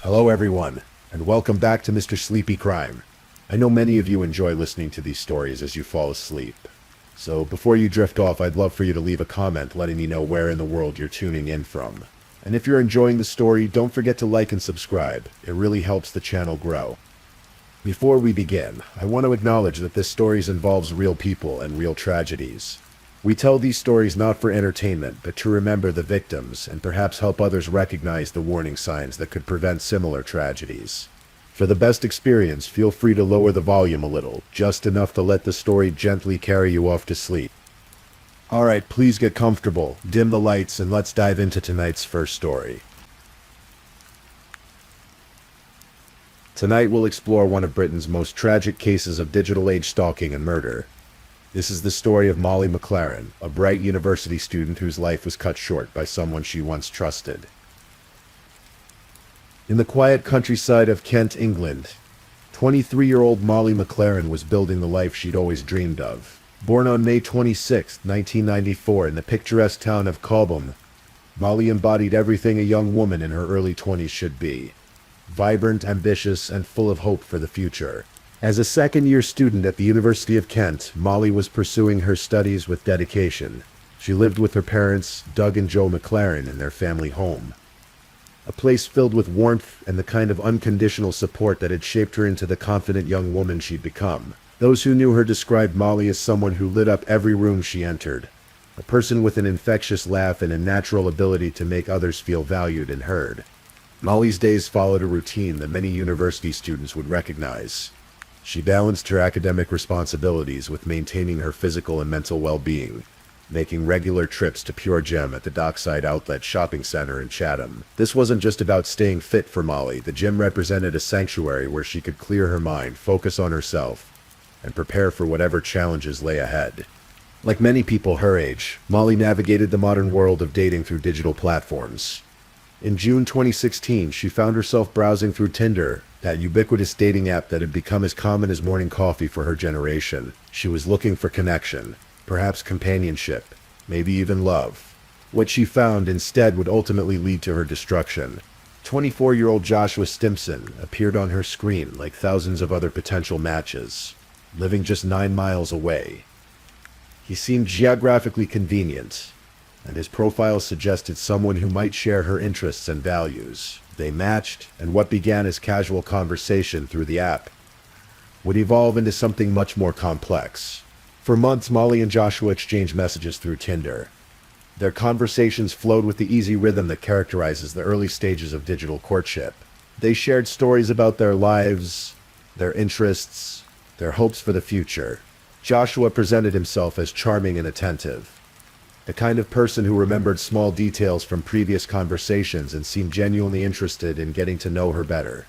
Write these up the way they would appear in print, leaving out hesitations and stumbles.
Hello everyone, and welcome back to Mr. Sleepy Crime. I know many of you enjoy listening to these stories as you fall asleep. So before you drift off, I'd love for you to leave a comment letting me know where in the world you're tuning in from. And if you're enjoying the story, don't forget to like and subscribe. It really helps the channel grow. Before we begin, I want to acknowledge that this story involves real people and real tragedies. We tell these stories not for entertainment, but to remember the victims and perhaps help others recognize the warning signs that could prevent similar tragedies. For the best experience, feel free to lower the volume a little, just enough to let the story gently carry you off to sleep. Alright, please get comfortable, dim the lights, and let's dive into tonight's first story. Tonight we'll explore one of Britain's most tragic cases of digital age stalking and murder. This is the story of Molly McLaren, a bright university student whose life was cut short by someone she once trusted. In the quiet countryside of Kent, England, 23-year-old Molly McLaren was building the life she'd always dreamed of. Born on May 26, 1994 in the picturesque town of Cobham, Molly embodied everything a young woman in her early 20s should be. Vibrant, ambitious, and full of hope for the future. As a second-year student at the University of Kent, Molly was pursuing her studies with dedication. She lived with her parents, Doug and Joe McLaren, in their family home. A place filled with warmth and the kind of unconditional support that had shaped her into the confident young woman she'd become. Those who knew her described Molly as someone who lit up every room she entered. A person with an infectious laugh and a natural ability to make others feel valued and heard. Molly's days followed a routine that many university students would recognize. She balanced her academic responsibilities with maintaining her physical and mental well-being, making regular trips to Pure Gem at the Dockside Outlet Shopping Center in Chatham. This wasn't just about staying fit for Molly. The gym represented a sanctuary where she could clear her mind, focus on herself, and prepare for whatever challenges lay ahead. Like many people her age, Molly navigated the modern world of dating through digital platforms. In June 2016, she found herself browsing through Tinder, that ubiquitous dating app that had become as common as morning coffee for her generation. She was looking for connection, perhaps companionship, maybe even love. What she found instead would ultimately lead to her destruction. 24-year-old Joshua Stimpson appeared on her screen like thousands of other potential matches, living just 9 miles away. He seemed geographically convenient, and his profile suggested someone who might share her interests and values. They matched, and what began as casual conversation through the app would evolve into something much more complex. For months, Molly and Joshua exchanged messages through Tinder. Their conversations flowed with the easy rhythm that characterizes the early stages of digital courtship. They shared stories about their lives, their interests, their hopes for the future. Joshua presented himself as charming and attentive, the kind of person who remembered small details from previous conversations and seemed genuinely interested in getting to know her better.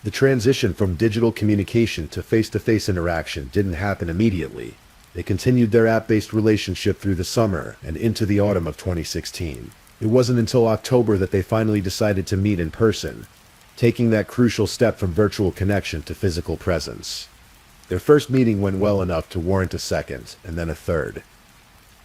The transition from digital communication to face-to-face interaction didn't happen immediately. They continued their app-based relationship through the summer and into the autumn of 2016. It wasn't until October that they finally decided to meet in person, taking that crucial step from virtual connection to physical presence. Their first meeting went well enough to warrant a second, and then a third.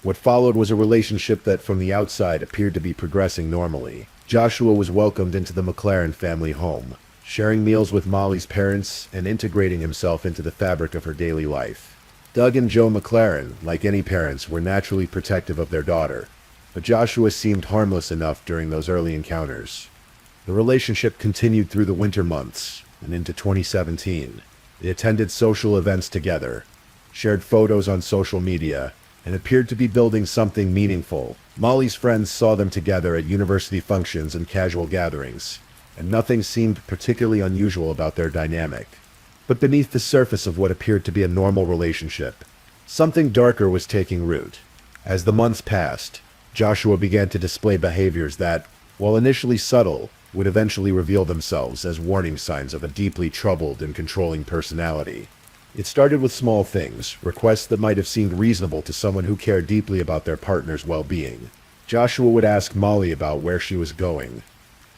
What followed was a relationship that from the outside appeared to be progressing normally. Joshua was welcomed into the McLaren family home, sharing meals with Molly's parents and integrating himself into the fabric of her daily life. Doug and Joe McLaren, like any parents, were naturally protective of their daughter, but Joshua seemed harmless enough during those early encounters. The relationship continued through the winter months and into 2017. They attended social events together, shared photos on social media, and appeared to be building something meaningful. Molly's friends saw them together at university functions and casual gatherings, and nothing seemed particularly unusual about their dynamic. But beneath the surface of what appeared to be a normal relationship, something darker was taking root. As the months passed, Joshua began to display behaviors that, while initially subtle, would eventually reveal themselves as warning signs of a deeply troubled and controlling personality. It started with small things, requests that might have seemed reasonable to someone who cared deeply about their partner's well-being. Joshua would ask Molly about where she was going,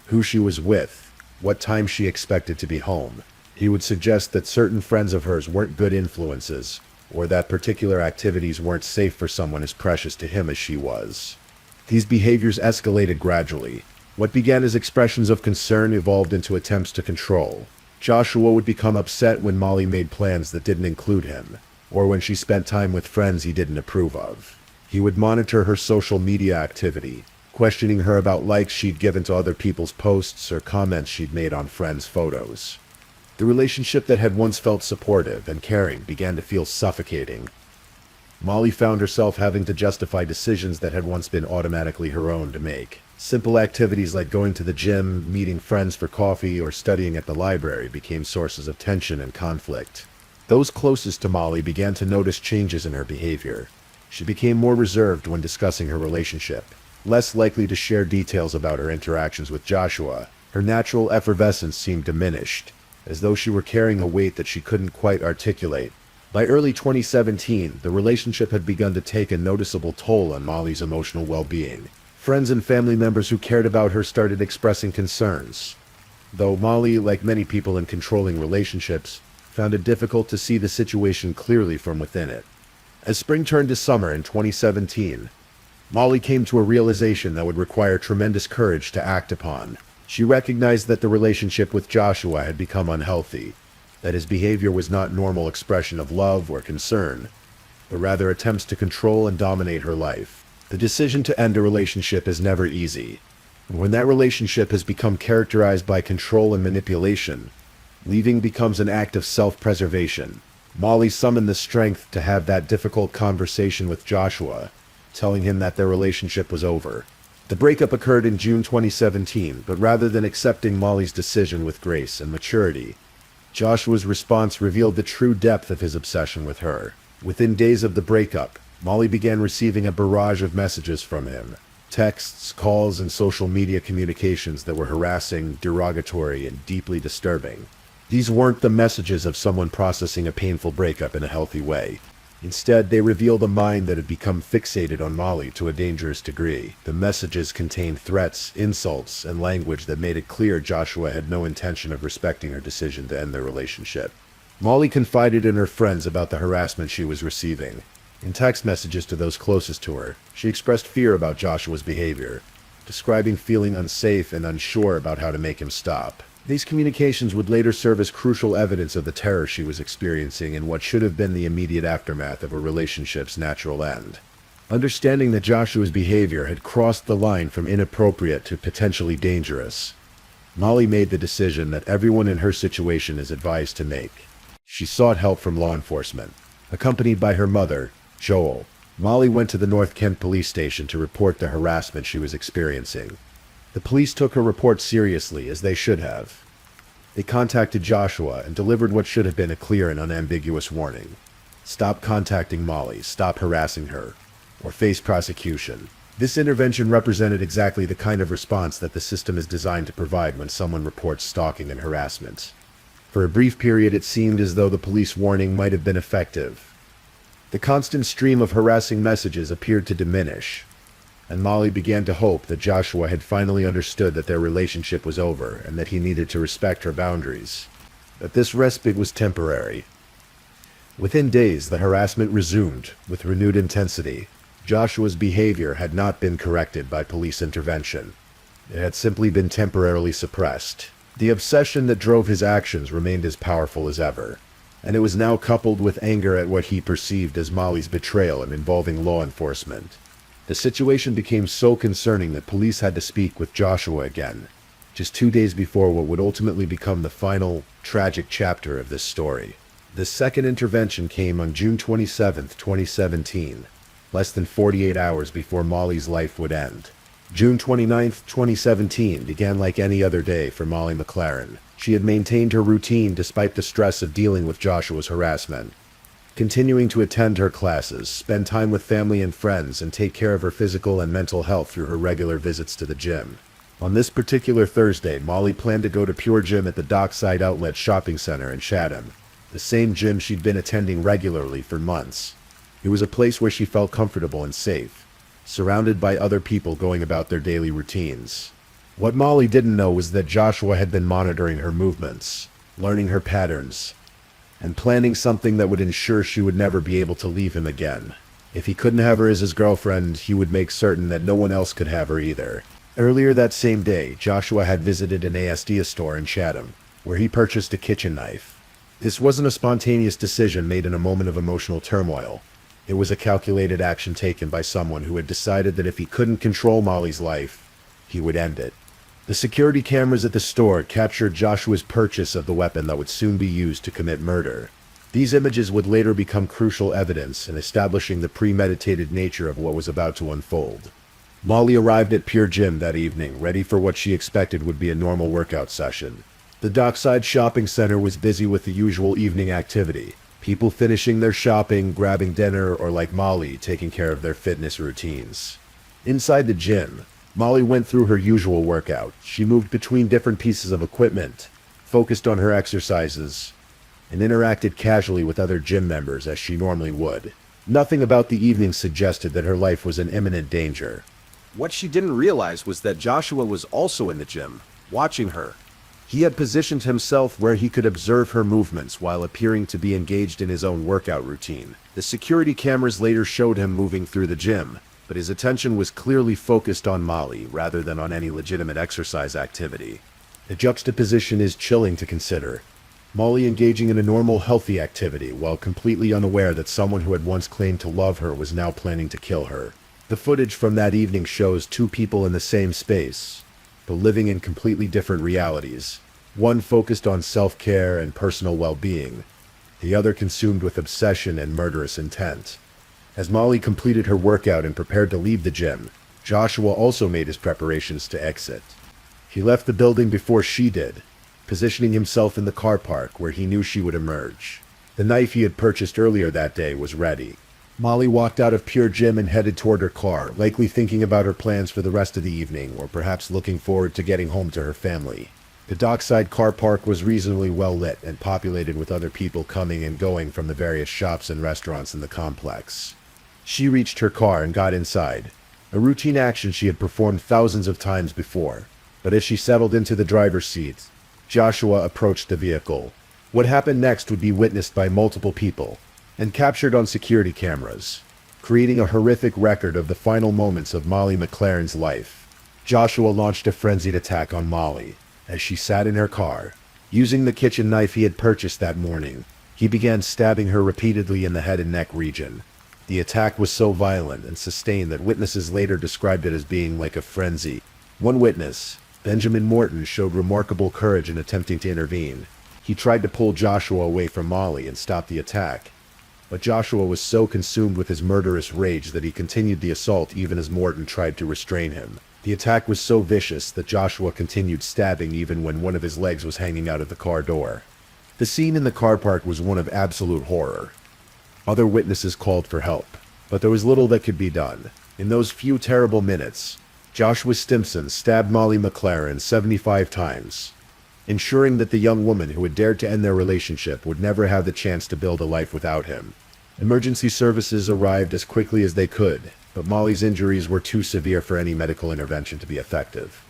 who she was with, what time she expected to be home. He would suggest that certain friends of hers weren't good influences, or that particular activities weren't safe for someone as precious to him as she was. These behaviors escalated gradually, What began as expressions of concern evolved into attempts to control. Joshua would become upset when Molly made plans that didn't include him, or when she spent time with friends he didn't approve of. He would monitor her social media activity, questioning her about likes she'd given to other people's posts or comments she'd made on friends' photos. The relationship that had once felt supportive and caring began to feel suffocating. Molly found herself having to justify decisions that had once been automatically her own to make. Simple activities like going to the gym, meeting friends for coffee, or studying at the library became sources of tension and conflict. Those closest to Molly began to notice changes in her behavior. She became more reserved when discussing her relationship, less likely to share details about her interactions with Joshua. Her natural effervescence seemed diminished, as though she were carrying a weight that she couldn't quite articulate. By early 2017, the relationship had begun to take a noticeable toll on Molly's emotional well-being. Friends and family members who cared about her started expressing concerns, though Molly, like many people in controlling relationships, found it difficult to see the situation clearly from within it. As spring turned to summer in 2017, Molly came to a realization that would require tremendous courage to act upon. She recognized that the relationship with Joshua had become unhealthy, that his behavior was not normal expression of love or concern, but rather attempts to control and dominate her life. The decision to end a relationship is never easy. When that relationship has become characterized by control and manipulation, leaving becomes an act of self-preservation. Molly summoned the strength to have that difficult conversation with Joshua, telling him that their relationship was over. The breakup occurred in June 2017, but rather than accepting Molly's decision with grace and maturity, Joshua's response revealed the true depth of his obsession with her. Within days of the breakup, Molly began receiving a barrage of messages from him. Texts, calls, and social media communications that were harassing, derogatory, and deeply disturbing. These weren't the messages of someone processing a painful breakup in a healthy way. Instead, they revealed a mind that had become fixated on Molly to a dangerous degree. The messages contained threats, insults, and language that made it clear Joshua had no intention of respecting her decision to end their relationship. Molly confided in her friends about the harassment she was receiving. In text messages to those closest to her, she expressed fear about Joshua's behavior, describing feeling unsafe and unsure about how to make him stop. These communications would later serve as crucial evidence of the terror she was experiencing in what should have been the immediate aftermath of a relationship's natural end. Understanding that Joshua's behavior had crossed the line from inappropriate to potentially dangerous, Molly made the decision that everyone in her situation is advised to make. She sought help from law enforcement. Accompanied by her mother, Joel, Molly went to the North Kent police station to report the harassment she was experiencing. The police took her report seriously, as they should have. They contacted Joshua and delivered what should have been a clear and unambiguous warning. Stop contacting Molly, stop harassing her, or face prosecution. This intervention represented exactly the kind of response that the system is designed to provide when someone reports stalking and harassment. For a brief period, it seemed as though the police warning might have been effective. The constant stream of harassing messages appeared to diminish, and Molly began to hope that Joshua had finally understood that their relationship was over and that he needed to respect her boundaries. But this respite was temporary. Within days, the harassment resumed with renewed intensity. Joshua's behavior had not been corrected by police intervention. It had simply been temporarily suppressed. The obsession that drove his actions remained as powerful as ever, and it was now coupled with anger at what he perceived as Molly's betrayal in involving law enforcement. The situation became so concerning that police had to speak with Joshua again, just 2 days before what would ultimately become the final, tragic chapter of this story. The second intervention came on June 27, 2017, less than 48 hours before Molly's life would end. June 29, 2017 began like any other day for Molly McLaren. She had maintained her routine despite the stress of dealing with Joshua's harassment, continuing to attend her classes, spend time with family and friends, and take care of her physical and mental health through her regular visits to the gym. On this particular Thursday, Molly planned to go to Pure Gym at the Dockside Outlet Shopping Center in Chatham, the same gym she'd been attending regularly for months. It was a place where she felt comfortable and safe, surrounded by other people going about their daily routines. What Molly didn't know was that Joshua had been monitoring her movements, learning her patterns, and planning something that would ensure she would never be able to leave him again. If he couldn't have her as his girlfriend, he would make certain that no one else could have her either. Earlier that same day, Joshua had visited an ASDA store in Chatham, where he purchased a kitchen knife. This wasn't a spontaneous decision made in a moment of emotional turmoil. It was a calculated action taken by someone who had decided that if he couldn't control Molly's life, he would end it. The security cameras at the store captured Joshua's purchase of the weapon that would soon be used to commit murder. These images would later become crucial evidence in establishing the premeditated nature of what was about to unfold. Molly arrived at Pure Gym that evening, ready for what she expected would be a normal workout session. The Dockside Shopping Center was busy with the usual evening activity. People finishing their shopping, grabbing dinner, or like Molly, taking care of their fitness routines. Inside the gym, Molly went through her usual workout. She moved between different pieces of equipment, focused on her exercises, and interacted casually with other gym members as she normally would. Nothing about the evening suggested that her life was in imminent danger. What she didn't realize was that Joshua was also in the gym, watching her. He had positioned himself where he could observe her movements while appearing to be engaged in his own workout routine. The security cameras later showed him moving through the gym, but his attention was clearly focused on Molly rather than on any legitimate exercise activity. The juxtaposition is chilling to consider. Molly engaging in a normal, healthy activity while completely unaware that someone who had once claimed to love her was now planning to kill her. The footage from that evening shows two people in the same space, but living in completely different realities. One focused on self-care and personal well-being, the other consumed with obsession and murderous intent. As Molly completed her workout and prepared to leave the gym, Joshua also made his preparations to exit. He left the building before she did, positioning himself in the car park where he knew she would emerge. The knife he had purchased earlier that day was ready. Molly walked out of Pure Gym and headed toward her car, likely thinking about her plans for the rest of the evening, or perhaps looking forward to getting home to her family. The Dockside car park was reasonably well lit and populated with other people coming and going from the various shops and restaurants in the complex. She reached her car and got inside, a routine action she had performed thousands of times before. But as she settled into the driver's seat, Joshua approached the vehicle. What happened next would be witnessed by multiple people and captured on security cameras, creating a horrific record of the final moments of Molly McLaren's life. Joshua launched a frenzied attack on Molly. As she sat in her car, using the kitchen knife he had purchased that morning, he began stabbing her repeatedly in the head and neck region. The attack was so violent and sustained that witnesses later described it as being like a frenzy. One witness, Benjamin Morton, showed remarkable courage in attempting to intervene. He tried to pull Joshua away from Molly and stop the attack, but Joshua was so consumed with his murderous rage that he continued the assault even as Morton tried to restrain him. The attack was so vicious that Joshua continued stabbing even when one of his legs was hanging out of the car door. The scene in the car park was one of absolute horror. Other witnesses called for help, but there was little that could be done. In those few terrible minutes, Joshua Stimson stabbed Molly McLaren 75 times, ensuring that the young woman who had dared to end their relationship would never have the chance to build a life without him. Emergency services arrived as quickly as they could, but Molly's injuries were too severe for any medical intervention to be effective.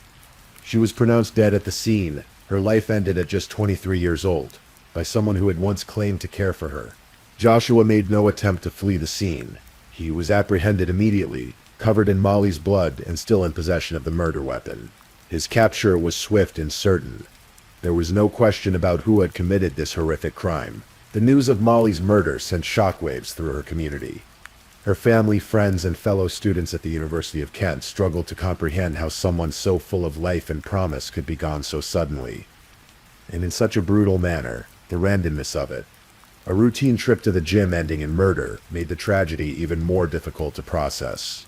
She was pronounced dead at the scene. Her life ended at just 23 years old, by someone who had once claimed to care for her. Joshua made no attempt to flee the scene. He was apprehended immediately, covered in Molly's blood and still in possession of the murder weapon. His capture was swift and certain. There was no question about who had committed this horrific crime. The news of Molly's murder sent shockwaves through her community. Her family, friends, and fellow students at the University of Kent struggled to comprehend how someone so full of life and promise could be gone so suddenly, and in such a brutal manner. The randomness of it, a routine trip to the gym ending in murder, made the tragedy even more difficult to process.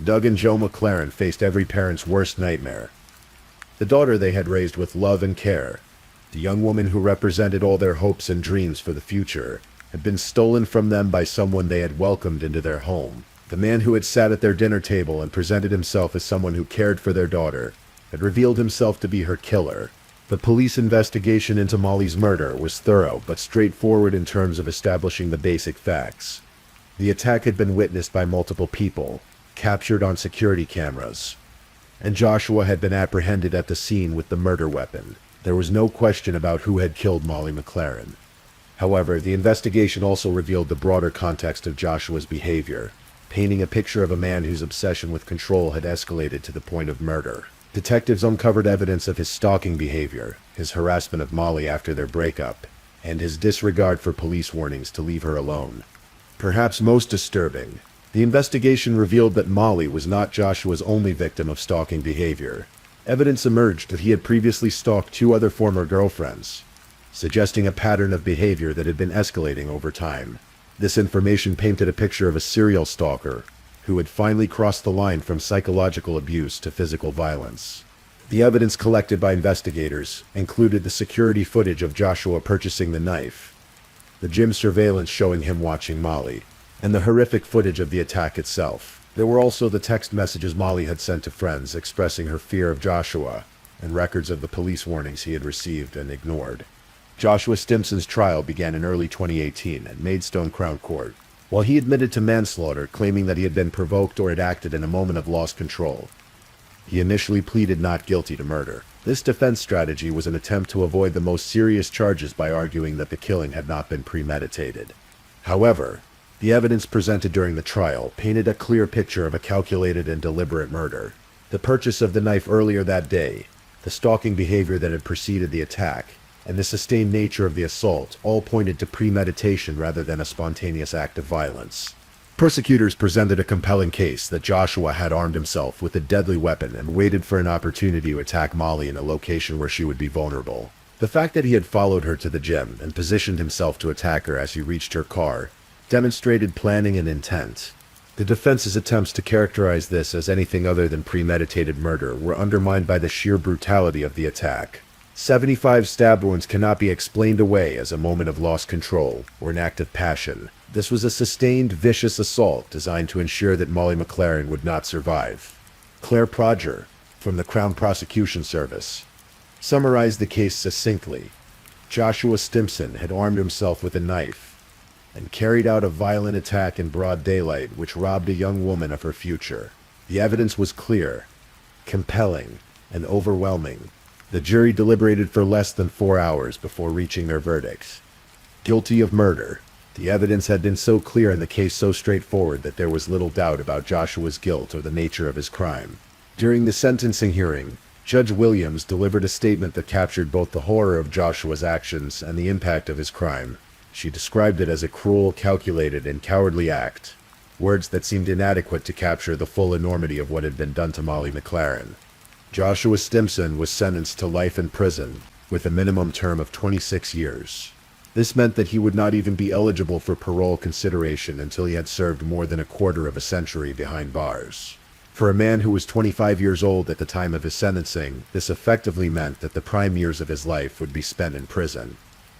Doug and Joe McLaren faced every parent's worst nightmare. The daughter they had raised with love and care, the young woman who represented all their hopes and dreams for the future, had been stolen from them by someone they had welcomed into their home. The man who had sat at their dinner table and presented himself as someone who cared for their daughter had revealed himself to be her killer. The police investigation into Molly's murder was thorough but straightforward in terms of establishing the basic facts. The attack had been witnessed by multiple people, captured on security cameras, and Joshua had been apprehended at the scene with the murder weapon. There was no question about who had killed Molly McLaren. However, the investigation also revealed the broader context of Joshua's behavior. painting a picture of a man whose obsession with control had escalated to the point of murder. Detectives uncovered evidence of his stalking behavior, his harassment of Molly after their breakup, and his disregard for police warnings to leave her alone. Perhaps most disturbing, the investigation revealed that Molly was not Joshua's only victim of stalking behavior. Evidence emerged that he had previously stalked 2 other former girlfriends, suggesting a pattern of behavior that had been escalating over time. This information painted a picture of a serial stalker who had finally crossed the line from psychological abuse to physical violence. The evidence collected by investigators included the security footage of Joshua purchasing the knife, the gym surveillance showing him watching Molly, and the horrific footage of the attack itself. There were also the text messages Molly had sent to friends expressing her fear of Joshua, and records of the police warnings he had received and ignored. Joshua Stimson's trial began in early 2018 at Maidstone Crown Court. While he admitted to manslaughter, claiming that he had been provoked or had acted in a moment of lost control, he initially pleaded not guilty to murder. This defense strategy was an attempt to avoid the most serious charges by arguing that the killing had not been premeditated. However, the evidence presented during the trial painted a clear picture of a calculated and deliberate murder. The purchase of the knife earlier that day, the stalking behavior that had preceded the attack, and the sustained nature of the assault all pointed to premeditation rather than a spontaneous act of violence. Prosecutors presented a compelling case that Joshua had armed himself with a deadly weapon and waited for an opportunity to attack Molly in a location where she would be vulnerable. The fact that he had followed her to the gym and positioned himself to attack her as he reached her car demonstrated planning and intent. The defense's attempts to characterize this as anything other than premeditated murder were undermined by the sheer brutality of the attack. 75 stab wounds cannot be explained away as a moment of lost control or an act of passion. This was a sustained, vicious assault designed to ensure that Molly McLaren would not survive. Claire Prodger, from the Crown Prosecution Service, summarized the case succinctly. Joshua Stimson had armed himself with a knife and carried out a violent attack in broad daylight which robbed a young woman of her future. The evidence was clear, compelling, and overwhelming. The jury deliberated for less than 4 hours before reaching their verdict. Guilty of murder. The evidence had been so clear and the case so straightforward that there was little doubt about Joshua's guilt or the nature of his crime. During the sentencing hearing, Judge Williams delivered a statement that captured both the horror of Joshua's actions and the impact of his crime. She described it as a cruel, calculated, and cowardly act, words that seemed inadequate to capture the full enormity of what had been done to Molly McLaren. Joshua Stimson was sentenced to life in prison, with a minimum term of 26 years. This meant that he would not even be eligible for parole consideration until he had served more than a quarter of a century behind bars. For a man who was 25 years old at the time of his sentencing, this effectively meant that the prime years of his life would be spent in prison.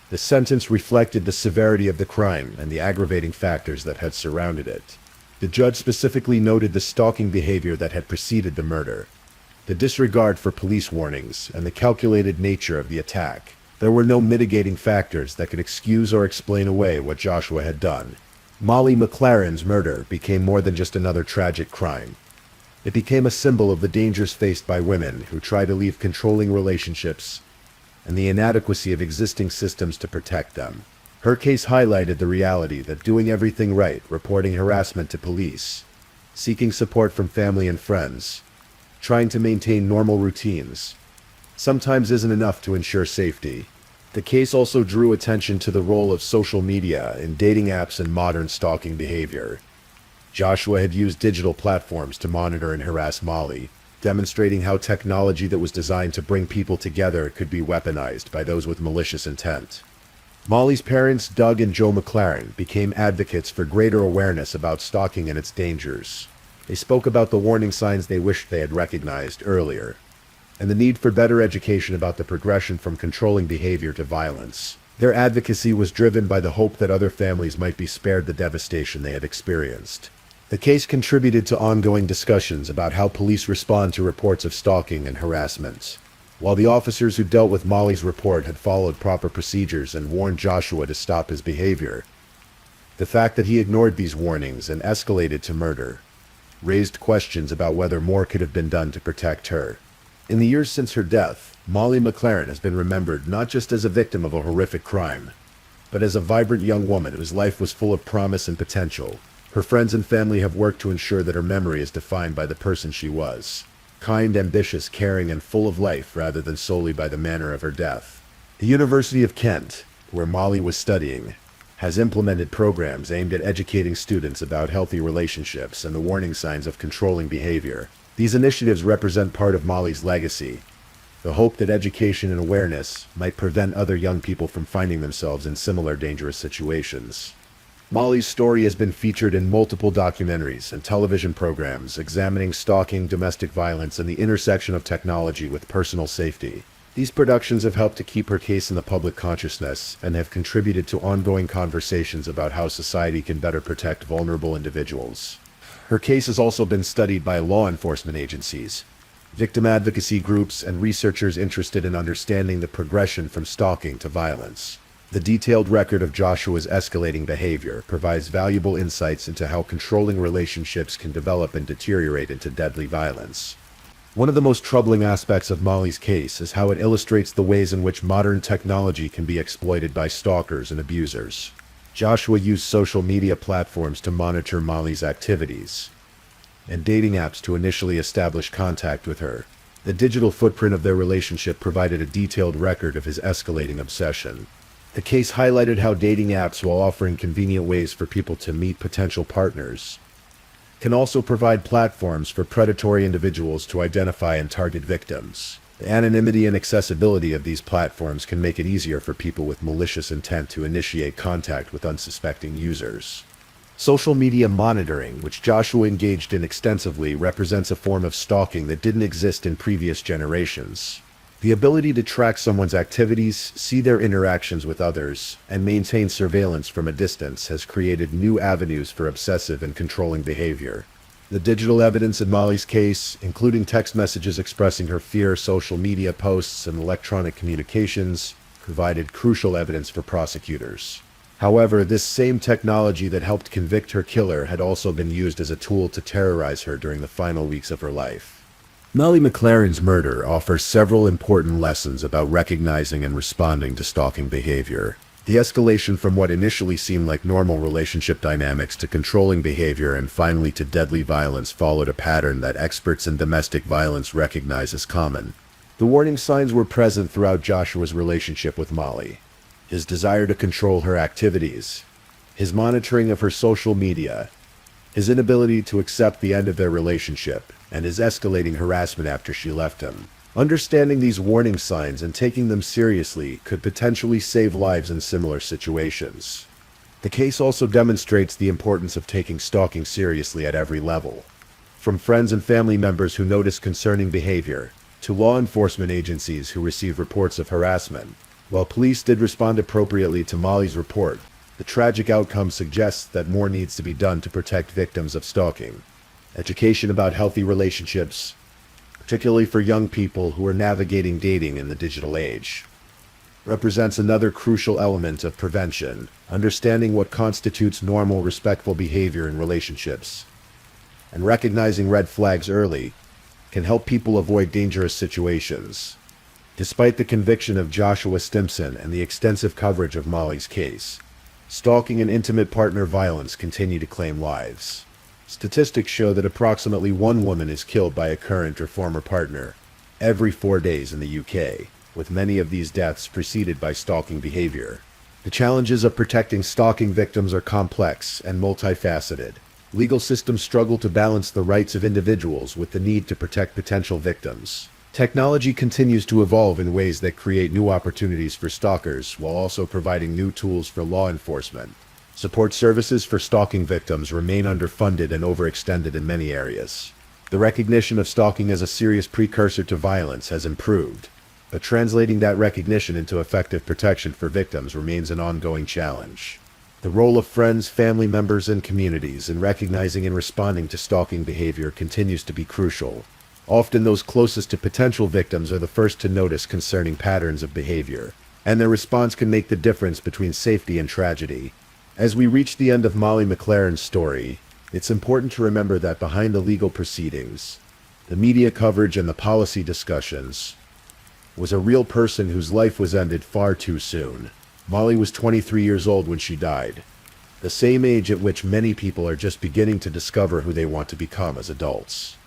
The sentence reflected the severity of the crime and the aggravating factors that had surrounded it. The judge specifically noted the stalking behavior that had preceded the murder, the disregard for police warnings, and the calculated nature of the attack. There were no mitigating factors that could excuse or explain away what Joshua had done. Molly McLaren's murder became more than just another tragic crime. It became a symbol of the dangers faced by women who try to leave controlling relationships and the inadequacy of existing systems to protect them. Her case highlighted the reality that doing everything right, reporting harassment to police, seeking support from family and friends, trying to maintain normal routines, sometimes isn't enough to ensure safety. The case also drew attention to the role of social media in dating apps and modern stalking behavior. Joshua had used digital platforms to monitor and harass Molly, demonstrating how technology that was designed to bring people together could be weaponized by those with malicious intent. Molly's parents, Doug and Joe McLaren, became advocates for greater awareness about stalking and its dangers. They spoke about the warning signs they wished they had recognized earlier, and the need for better education about the progression from controlling behavior to violence. Their advocacy was driven by the hope that other families might be spared the devastation they had experienced. The case contributed to ongoing discussions about how police respond to reports of stalking and harassment. While the officers who dealt with Molly's report had followed proper procedures and warned Joshua to stop his behavior, the fact that he ignored these warnings and escalated to murder raised questions about whether more could have been done to protect her. In the years since her death, Molly McLaren has been remembered not just as a victim of a horrific crime, but as a vibrant young woman whose life was full of promise and potential. Her friends and family have worked to ensure that her memory is defined by the person she was. Kind, ambitious, caring, and full of life rather than solely by the manner of her death. The University of Kent, where Molly was studying, has implemented programs aimed at educating students about healthy relationships and the warning signs of controlling behavior. These initiatives represent part of Molly's legacy, the hope that education and awareness might prevent other young people from finding themselves in similar dangerous situations. Molly's story has been featured in multiple documentaries and television programs examining stalking, domestic violence, and the intersection of technology with personal safety. These productions have helped to keep her case in the public consciousness and have contributed to ongoing conversations about how society can better protect vulnerable individuals. Her case has also been studied by law enforcement agencies, victim advocacy groups, and researchers interested in understanding the progression from stalking to violence. The detailed record of Joshua's escalating behavior provides valuable insights into how controlling relationships can develop and deteriorate into deadly violence. One of the most troubling aspects of Molly's case is how it illustrates the ways in which modern technology can be exploited by stalkers and abusers. Joshua used social media platforms to monitor Molly's activities, and dating apps to initially establish contact with her. The digital footprint of their relationship provided a detailed record of his escalating obsession. The case highlighted how dating apps, while offering convenient ways for people to meet potential partners, can also provide platforms for predatory individuals to identify and target victims. The anonymity and accessibility of these platforms can make it easier for people with malicious intent to initiate contact with unsuspecting users. Social media monitoring, which Joshua engaged in extensively, represents a form of stalking that didn't exist in previous generations. The ability to track someone's activities, see their interactions with others, and maintain surveillance from a distance has created new avenues for obsessive and controlling behavior. The digital evidence in Molly's case, including text messages expressing her fear, social media posts, and electronic communications, provided crucial evidence for prosecutors. However, this same technology that helped convict her killer had also been used as a tool to terrorize her during the final weeks of her life. Molly McLaren's murder offers several important lessons about recognizing and responding to stalking behavior. The escalation from what initially seemed like normal relationship dynamics to controlling behavior and finally to deadly violence followed a pattern that experts in domestic violence recognize as common. The warning signs were present throughout Joshua's relationship with Molly. His desire to control her activities, his monitoring of her social media, his inability to accept the end of their relationship, and his escalating harassment after she left him. Understanding these warning signs and taking them seriously could potentially save lives in similar situations. The case also demonstrates the importance of taking stalking seriously at every level. From friends and family members who notice concerning behavior, to law enforcement agencies who receive reports of harassment. While police did respond appropriately to Molly's report, the tragic outcome suggests that more needs to be done to protect victims of stalking. Education about healthy relationships, particularly for young people who are navigating dating in the digital age, represents another crucial element of prevention. Understanding what constitutes normal, respectful behavior in relationships, and recognizing red flags early, can help people avoid dangerous situations. Despite the conviction of Joshua Stimson and the extensive coverage of Molly's case, stalking and intimate partner violence continue to claim lives. Statistics show that approximately one woman is killed by a current or former partner every 4 days in the UK, with many of these deaths preceded by stalking behavior. The challenges of protecting stalking victims are complex and multifaceted. Legal systems struggle to balance the rights of individuals with the need to protect potential victims. Technology continues to evolve in ways that create new opportunities for stalkers while also providing new tools for law enforcement. Support services for stalking victims remain underfunded and overextended in many areas. The recognition of stalking as a serious precursor to violence has improved, but translating that recognition into effective protection for victims remains an ongoing challenge. The role of friends, family members, and communities in recognizing and responding to stalking behavior continues to be crucial. Often those closest to potential victims are the first to notice concerning patterns of behavior, and their response can make the difference between safety and tragedy. As we reach the end of Molly McLaren's story, it's important to remember that behind the legal proceedings, the media coverage, and the policy discussions, was a real person whose life was ended far too soon. Molly was 23 years old when she died. the same age at which many people are just beginning to discover who they want to become as adults.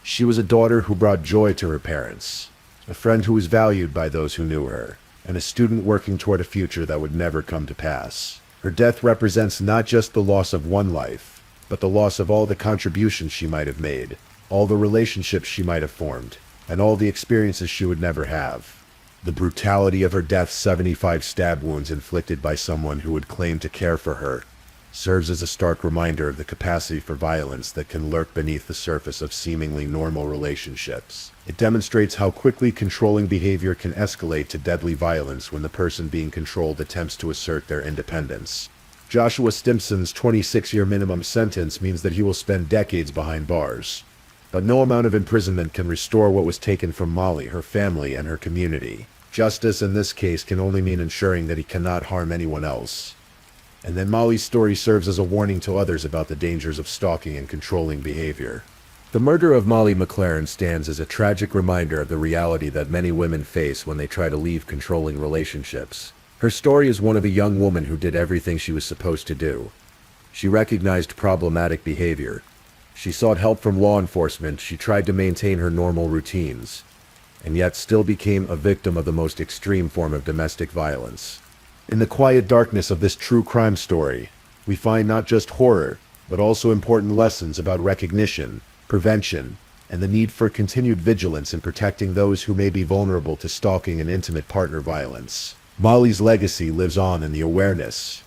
She was a daughter who brought joy to her parents, a friend who was valued by those who knew her, and a student working toward a future that would never come to pass. Her death represents not just the loss of one life, but the loss of all the contributions she might have made, all the relationships she might have formed, and all the experiences she would never have. The brutality of her death, 75 stab wounds inflicted by someone who would claim to care for her, serves as a stark reminder of the capacity for violence that can lurk beneath the surface of seemingly normal relationships. It demonstrates how quickly controlling behavior can escalate to deadly violence when the person being controlled attempts to assert their independence. Joshua Stimpson's 26-year minimum sentence means that he will spend decades behind bars. But no amount of imprisonment can restore what was taken from Molly, her family, and her community. Justice in this case can only mean ensuring that he cannot harm anyone else. And then Molly's story serves as a warning to others about the dangers of stalking and controlling behavior. The murder of Molly McLaren stands as a tragic reminder of the reality that many women face when they try to leave controlling relationships. Her story is one of a young woman who did everything she was supposed to do. She recognized problematic behavior. She sought help from law enforcement. She tried to maintain her normal routines, and yet still became a victim of the most extreme form of domestic violence. In the quiet darkness of this true crime story, we find not just horror, but also important lessons about recognition, prevention, and the need for continued vigilance in protecting those who may be vulnerable to stalking and intimate partner violence. Molly's legacy lives on in the awareness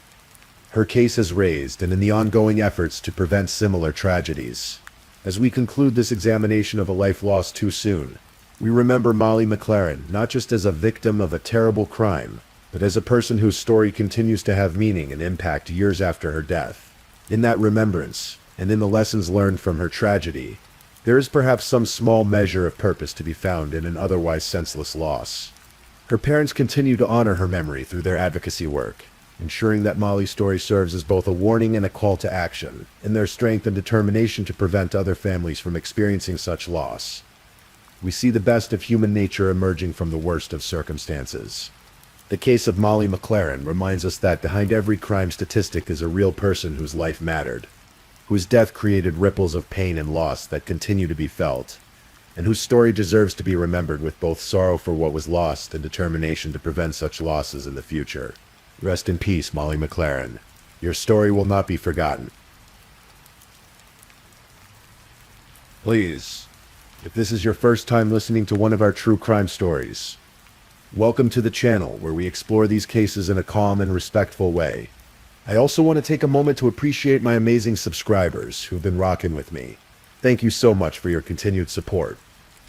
her case has raised and in the ongoing efforts to prevent similar tragedies. As we conclude this examination of a life lost too soon, we remember Molly McLaren not just as a victim of a terrible crime, but as a person whose story continues to have meaning and impact years after her death. In that remembrance, and in the lessons learned from her tragedy, there is perhaps some small measure of purpose to be found in an otherwise senseless loss. Her parents continue to honor her memory through their advocacy work, ensuring that Molly's story serves as both a warning and a call to action, in their strength and determination to prevent other families from experiencing such loss. We see the best of human nature emerging from the worst of circumstances. The case of Molly McLaren reminds us that behind every crime statistic is a real person whose life mattered, whose death created ripples of pain and loss that continue to be felt, and whose story deserves to be remembered with both sorrow for what was lost and determination to prevent such losses in the future. Rest in peace, Molly McLaren. Your story will not be forgotten. Please, if this is your first time listening to one of our true crime stories, welcome to the channel where we explore these cases in a calm and respectful way. I also want to take a moment to appreciate my amazing subscribers who've been rocking with me. Thank you so much for your continued support.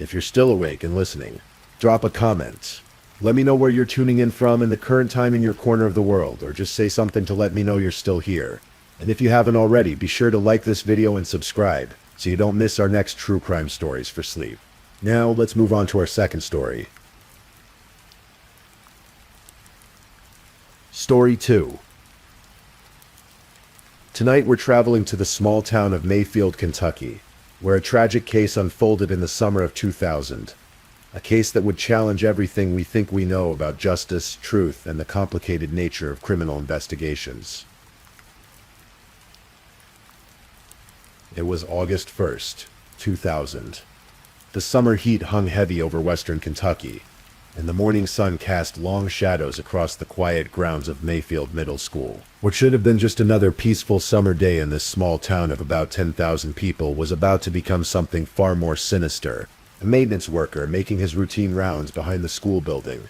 If you're still awake and listening, drop a comment. Let me know where you're tuning in from and the current time in your corner of the world, or just say something to let me know you're still here. And if you haven't already, be sure to like this video and subscribe, so you don't miss our next true crime stories for sleep. Now, let's move on to our second story. Story 2. Tonight we're traveling to the small town of Mayfield, Kentucky, where a tragic case unfolded in the summer of 2000. A case that would challenge everything we think we know about justice, truth, and the complicated nature of criminal investigations. It was August 1st, 2000. The summer heat hung heavy over western Kentucky, and the morning sun cast long shadows across the quiet grounds of Mayfield Middle School. What should have been just another peaceful summer day in this small town of about 10,000 people was about to become something far more sinister. A maintenance worker making his routine rounds behind the school building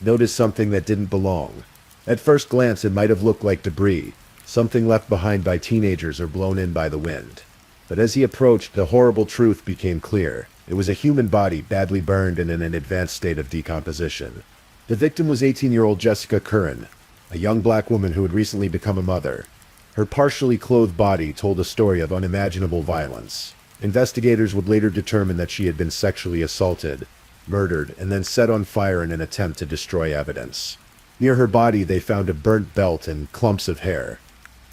noticed something that didn't belong. At first glance, it might have looked like debris, something left behind by teenagers or blown in by the wind. But as he approached, the horrible truth became clear. It was a human body badly burned and in an advanced state of decomposition. The victim was 18-year-old Jessica Curran, a young black woman who had recently become a mother. Her partially clothed body told a story of unimaginable violence. Investigators would later determine that she had been sexually assaulted, murdered, and then set on fire in an attempt to destroy evidence. Near her body, they found a burnt belt and clumps of hair,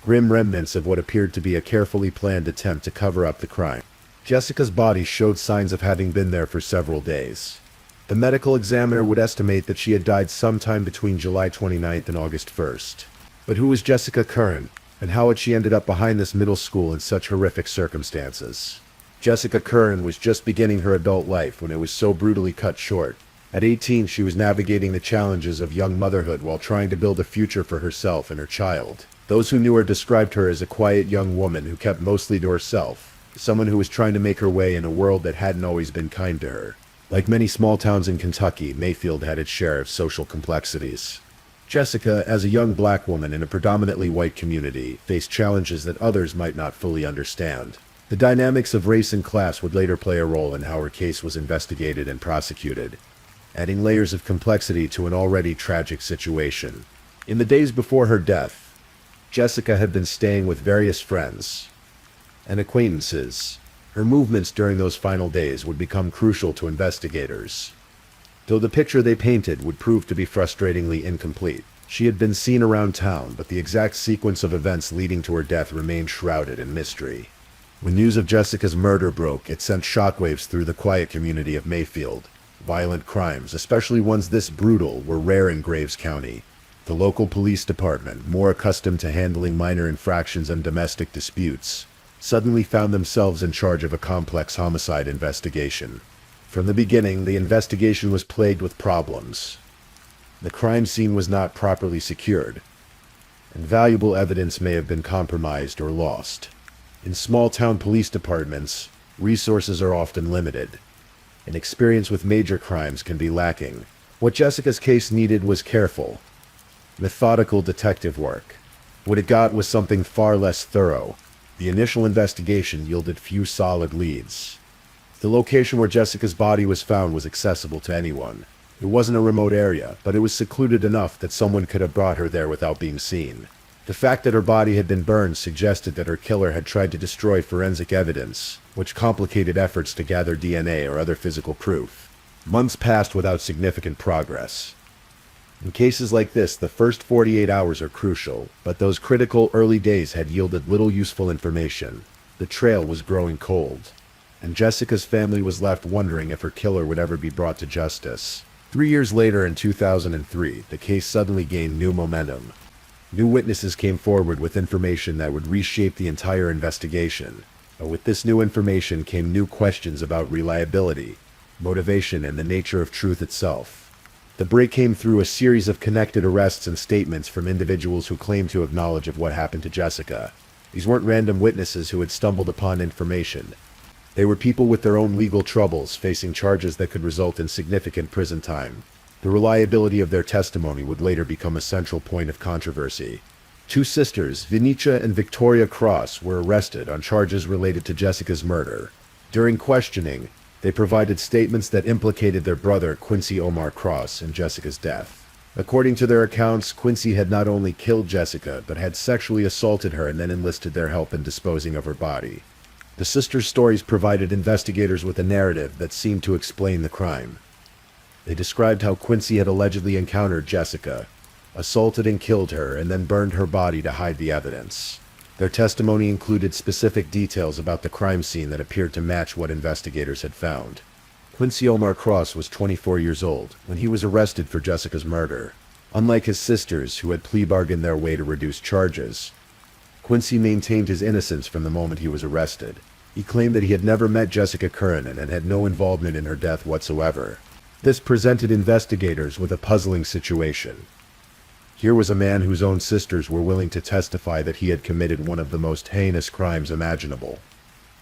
grim remnants of what appeared to be a carefully planned attempt to cover up the crime. Jessica's body showed signs of having been there for several days. The medical examiner would estimate that she had died sometime between July 29th and August 1st. But who was Jessica Curran? And how had she ended up behind this middle school in such horrific circumstances? Jessica Curran was just beginning her adult life when it was so brutally cut short. At 18, she was navigating the challenges of young motherhood while trying to build a future for herself and her child. Those who knew her described her as a quiet young woman who kept mostly to herself, someone who was trying to make her way in a world that hadn't always been kind to her. Like many small towns in Kentucky, Mayfield had its share of social complexities. Jessica, as a young black woman in a predominantly white community, faced challenges that others might not fully understand. The dynamics of race and class would later play a role in how her case was investigated and prosecuted, adding layers of complexity to an already tragic situation. In the days before her death, Jessica had been staying with various friends and acquaintances. Her movements during those final days would become crucial to investigators, though the picture they painted would prove to be frustratingly incomplete. She had been seen around town, but the exact sequence of events leading to her death remained shrouded in mystery. When news of Jessica's murder broke, it sent shockwaves through the quiet community of Mayfield. Violent crimes, especially ones this brutal, were rare in Graves County. The local police department, more accustomed to handling minor infractions and domestic disputes, suddenly found themselves in charge of a complex homicide investigation. From the beginning, the investigation was plagued with problems. The crime scene was not properly secured, and valuable evidence may have been compromised or lost. In small-town police departments, resources are often limited, and experience with major crimes can be lacking. What Jessica's case needed was careful, methodical detective work. What it got was something far less thorough. The initial investigation yielded few solid leads. The location where Jessica's body was found was accessible to anyone. It wasn't a remote area, but it was secluded enough that someone could have brought her there without being seen. The fact that her body had been burned suggested that her killer had tried to destroy forensic evidence, which complicated efforts to gather DNA or other physical proof. Months passed without significant progress. In cases like this, the first 48 hours are crucial, but those critical early days had yielded little useful information. The trail was growing cold, and Jessica's family was left wondering if her killer would ever be brought to justice. 3 years later, in 2003, the case suddenly gained new momentum. New witnesses came forward with information that would reshape the entire investigation. But with this new information came new questions about reliability, motivation, and the nature of truth itself. The break came through a series of connected arrests and statements from individuals who claimed to have knowledge of what happened to Jessica. These weren't random witnesses who had stumbled upon information. They were people with their own legal troubles, facing charges that could result in significant prison time. The reliability of their testimony would later become a central point of controversy. Two sisters, Venetia and Victoria Cross, were arrested on charges related to Jessica's murder. During questioning, they provided statements that implicated their brother, Quincy Omar Cross, in Jessica's death. According to their accounts, Quincy had not only killed Jessica, but had sexually assaulted her and then enlisted their help in disposing of her body. The sisters' stories provided investigators with a narrative that seemed to explain the crime. They described how Quincy had allegedly encountered Jessica, assaulted and killed her, and then burned her body to hide the evidence. Their testimony included specific details about the crime scene that appeared to match what investigators had found. Quincy Omar Cross was 24 years old when he was arrested for Jessica's murder. Unlike his sisters, who had plea bargained their way to reduce charges, Quincy maintained his innocence from the moment he was arrested. He claimed that he had never met Jessica Curran and had no involvement in her death whatsoever. This presented investigators with a puzzling situation. Here was a man whose own sisters were willing to testify that he had committed one of the most heinous crimes imaginable.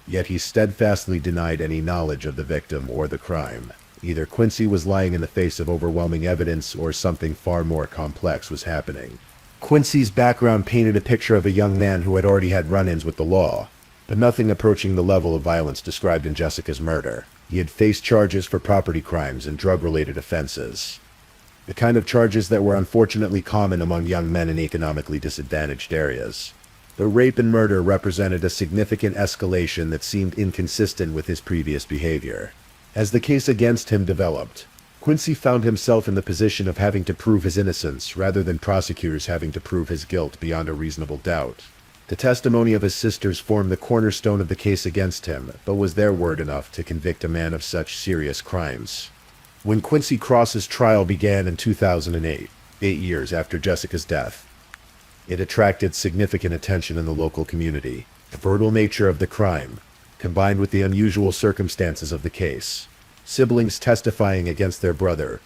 Yet he steadfastly denied any knowledge of the victim or the crime. Either Quincy was lying in the face of overwhelming evidence, or something far more complex was happening. Quincy's background painted a picture of a young man who had already had run-ins with the law, but nothing approaching the level of violence described in Jessica's murder. He had faced charges for property crimes and drug-related offenses, the kind of charges that were unfortunately common among young men in economically disadvantaged areas. The rape and murder represented a significant escalation that seemed inconsistent with his previous behavior. As the case against him developed, Quincy found himself in the position of having to prove his innocence rather than prosecutors having to prove his guilt beyond a reasonable doubt. The testimony of his sisters formed the cornerstone of the case against him, but was their word enough to convict a man of such serious crimes? When Quincy Cross's trial began in 2008, 8 years after Jessica's death, It attracted significant attention in the local community. The brutal nature of the crime, combined with the unusual circumstances of the case, siblings testifying against their brother,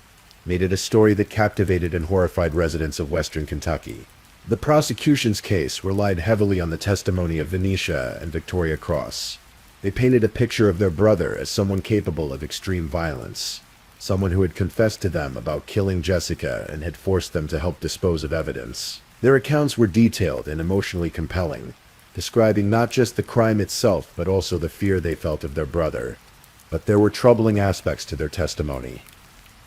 made it a story that captivated and horrified residents of western Kentucky. The prosecution's case relied heavily on the testimony of Venetia and Victoria Cross. They painted a picture of their brother as someone capable of extreme violence, someone who had confessed to them about killing Jessica and had forced them to help dispose of evidence. Their accounts were detailed and emotionally compelling, describing not just the crime itself but also the fear they felt of their brother. But there were troubling aspects to their testimony.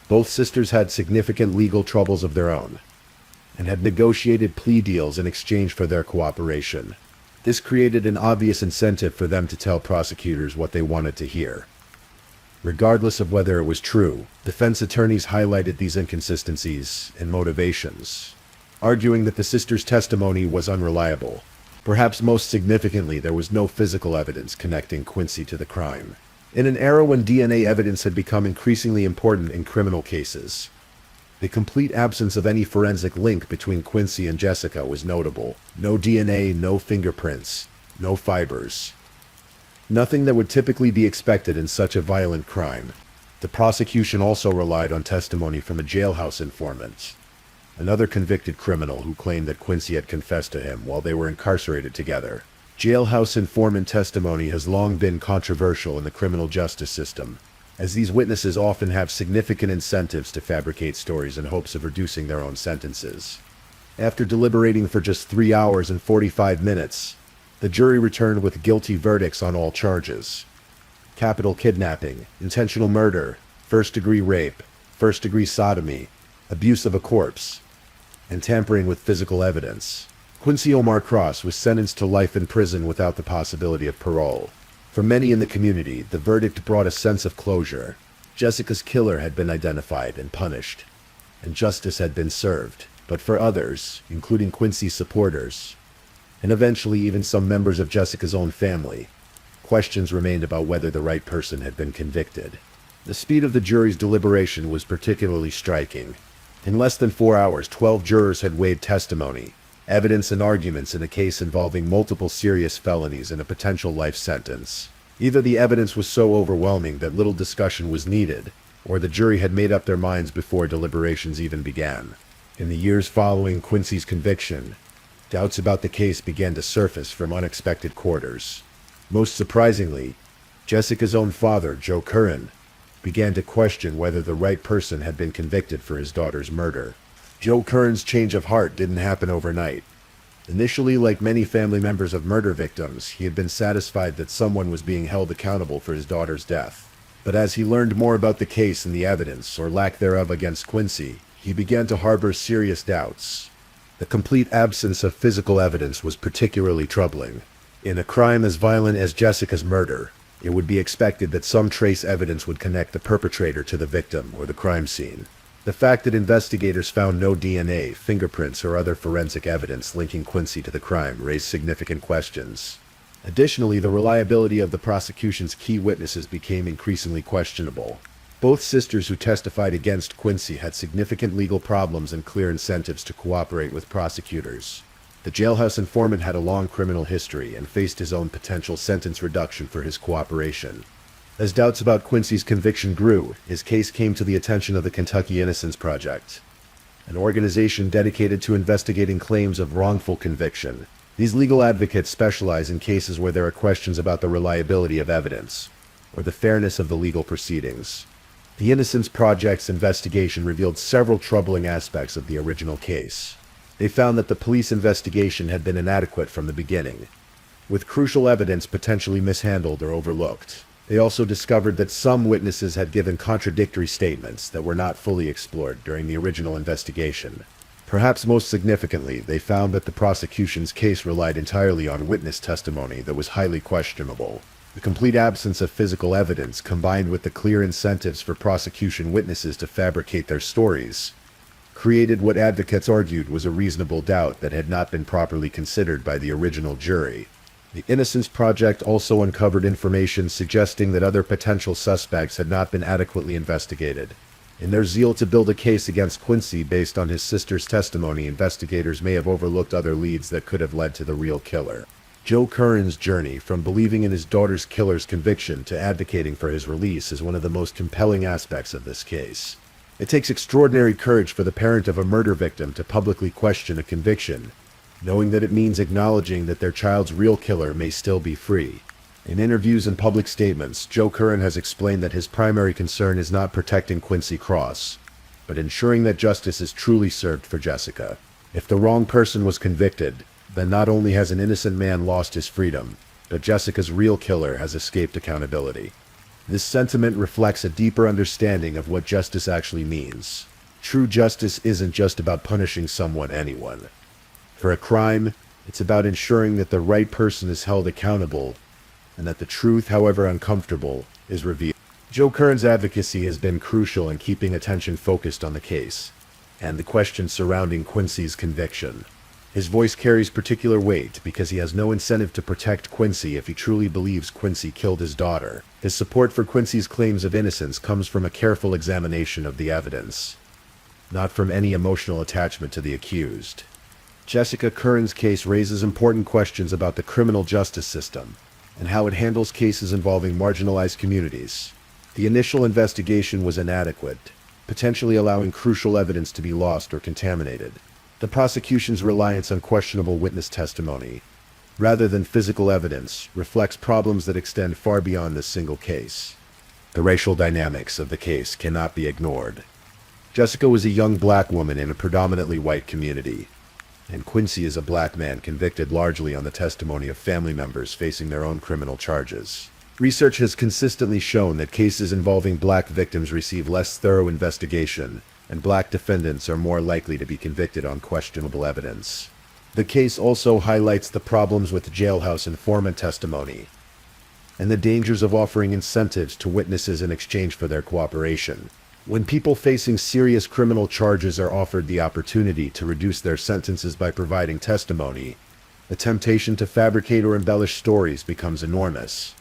Both sisters had significant legal troubles of their own, and had negotiated plea deals in exchange for their cooperation. This created an obvious incentive for them to tell prosecutors what they wanted to hear. Regardless of whether it was true, defense attorneys highlighted these inconsistencies and motivations, arguing that the sisters' testimony was unreliable. Perhaps most significantly, there was no physical evidence connecting Quincy to the crime. In an era when DNA evidence had become increasingly important in criminal cases, the complete absence of any forensic link between Quincy and Jessica was notable. No DNA, no fingerprints, no fibers. Nothing that would typically be expected in such a violent crime. The prosecution also relied on testimony from a jailhouse informant, another convicted criminal who claimed that Quincy had confessed to him while they were incarcerated together. Jailhouse informant testimony has long been controversial in the criminal justice system, as these witnesses often have significant incentives to fabricate stories in hopes of reducing their own sentences. After deliberating for just 3 hours and 45 minutes, the jury returned with guilty verdicts on all charges: capital kidnapping, intentional murder, first-degree rape, first-degree sodomy, abuse of a corpse, and tampering with physical evidence. Quincy Omar Cross was sentenced to life in prison without the possibility of parole. For many in the community, the verdict brought a sense of closure. Jessica's killer had been identified and punished, and justice had been served. But for others, including Quincy's supporters, and eventually even some members of Jessica's own family, questions remained about whether the right person had been convicted. The speed of the jury's deliberation was particularly striking. In less than 4 hours, 12 jurors had weighed testimony, evidence and arguments in a case involving multiple serious felonies and a potential life sentence. Either the evidence was so overwhelming that little discussion was needed, or the jury had made up their minds before deliberations even began. In the years following Quincy's conviction, doubts about the case began to surface from unexpected quarters. Most surprisingly, Jessica's own father, Joe Curran, began to question whether the right person had been convicted for his daughter's murder. Joe Curran's change of heart didn't happen overnight. Initially, like many family members of murder victims, he had been satisfied that someone was being held accountable for his daughter's death. But as he learned more about the case and the evidence, or lack thereof, against Quincy, he began to harbor serious doubts. The complete absence of physical evidence was particularly troubling. In a crime as violent as Jessica's murder, it would be expected that some trace evidence would connect the perpetrator to the victim or the crime scene. The fact that investigators found no DNA, fingerprints, or other forensic evidence linking Quincy to the crime raised significant questions. Additionally, the reliability of the prosecution's key witnesses became increasingly questionable. Both sisters who testified against Quincy had significant legal problems and clear incentives to cooperate with prosecutors. The jailhouse informant had a long criminal history and faced his own potential sentence reduction for his cooperation. As doubts about Quincy's conviction grew, his case came to the attention of the Kentucky Innocence Project, an organization dedicated to investigating claims of wrongful conviction. These legal advocates specialize in cases where there are questions about the reliability of evidence, or the fairness of the legal proceedings. The Innocence Project's investigation revealed several troubling aspects of the original case. They found that the police investigation had been inadequate from the beginning, with crucial evidence potentially mishandled or overlooked. They also discovered that some witnesses had given contradictory statements that were not fully explored during the original investigation. Perhaps most significantly, they found that the prosecution's case relied entirely on witness testimony that was highly questionable. The complete absence of physical evidence, combined with the clear incentives for prosecution witnesses to fabricate their stories, created what advocates argued was a reasonable doubt that had not been properly considered by the original jury. The Innocence Project also uncovered information suggesting that other potential suspects had not been adequately investigated. In their zeal to build a case against Quincy based on his sister's testimony, investigators may have overlooked other leads that could have led to the real killer. Joe Curran's journey from believing in his daughter's killer's conviction to advocating for his release is one of the most compelling aspects of this case. It takes extraordinary courage for the parent of a murder victim to publicly question a conviction, knowing that it means acknowledging that their child's real killer may still be free. In interviews and public statements, Joe Curran has explained that his primary concern is not protecting Quincy Cross, but ensuring that justice is truly served for Jessica. If the wrong person was convicted, then not only has an innocent man lost his freedom, but Jessica's real killer has escaped accountability. This sentiment reflects a deeper understanding of what justice actually means. True justice isn't just about punishing anyone. For a crime, it's about ensuring that the right person is held accountable and that the truth, however uncomfortable, is revealed. Joe Curran's advocacy has been crucial in keeping attention focused on the case and the questions surrounding Quincy's conviction. His voice carries particular weight because he has no incentive to protect Quincy if he truly believes Quincy killed his daughter. His support for Quincy's claims of innocence comes from a careful examination of the evidence, not from any emotional attachment to the accused. Jessica Curran's case raises important questions about the criminal justice system and how it handles cases involving marginalized communities. The initial investigation was inadequate, potentially allowing crucial evidence to be lost or contaminated. The prosecution's reliance on questionable witness testimony, rather than physical evidence, reflects problems that extend far beyond this single case. The racial dynamics of the case cannot be ignored. Jessica was a young black woman in a predominantly white community, and Quincy is a black man convicted largely on the testimony of family members facing their own criminal charges. Research has consistently shown that cases involving black victims receive less thorough investigation, and black defendants are more likely to be convicted on questionable evidence. The case also highlights the problems with jailhouse informant testimony and the dangers of offering incentives to witnesses in exchange for their cooperation. When people facing serious criminal charges are offered the opportunity to reduce their sentences by providing testimony, the temptation to fabricate or embellish stories becomes enormous.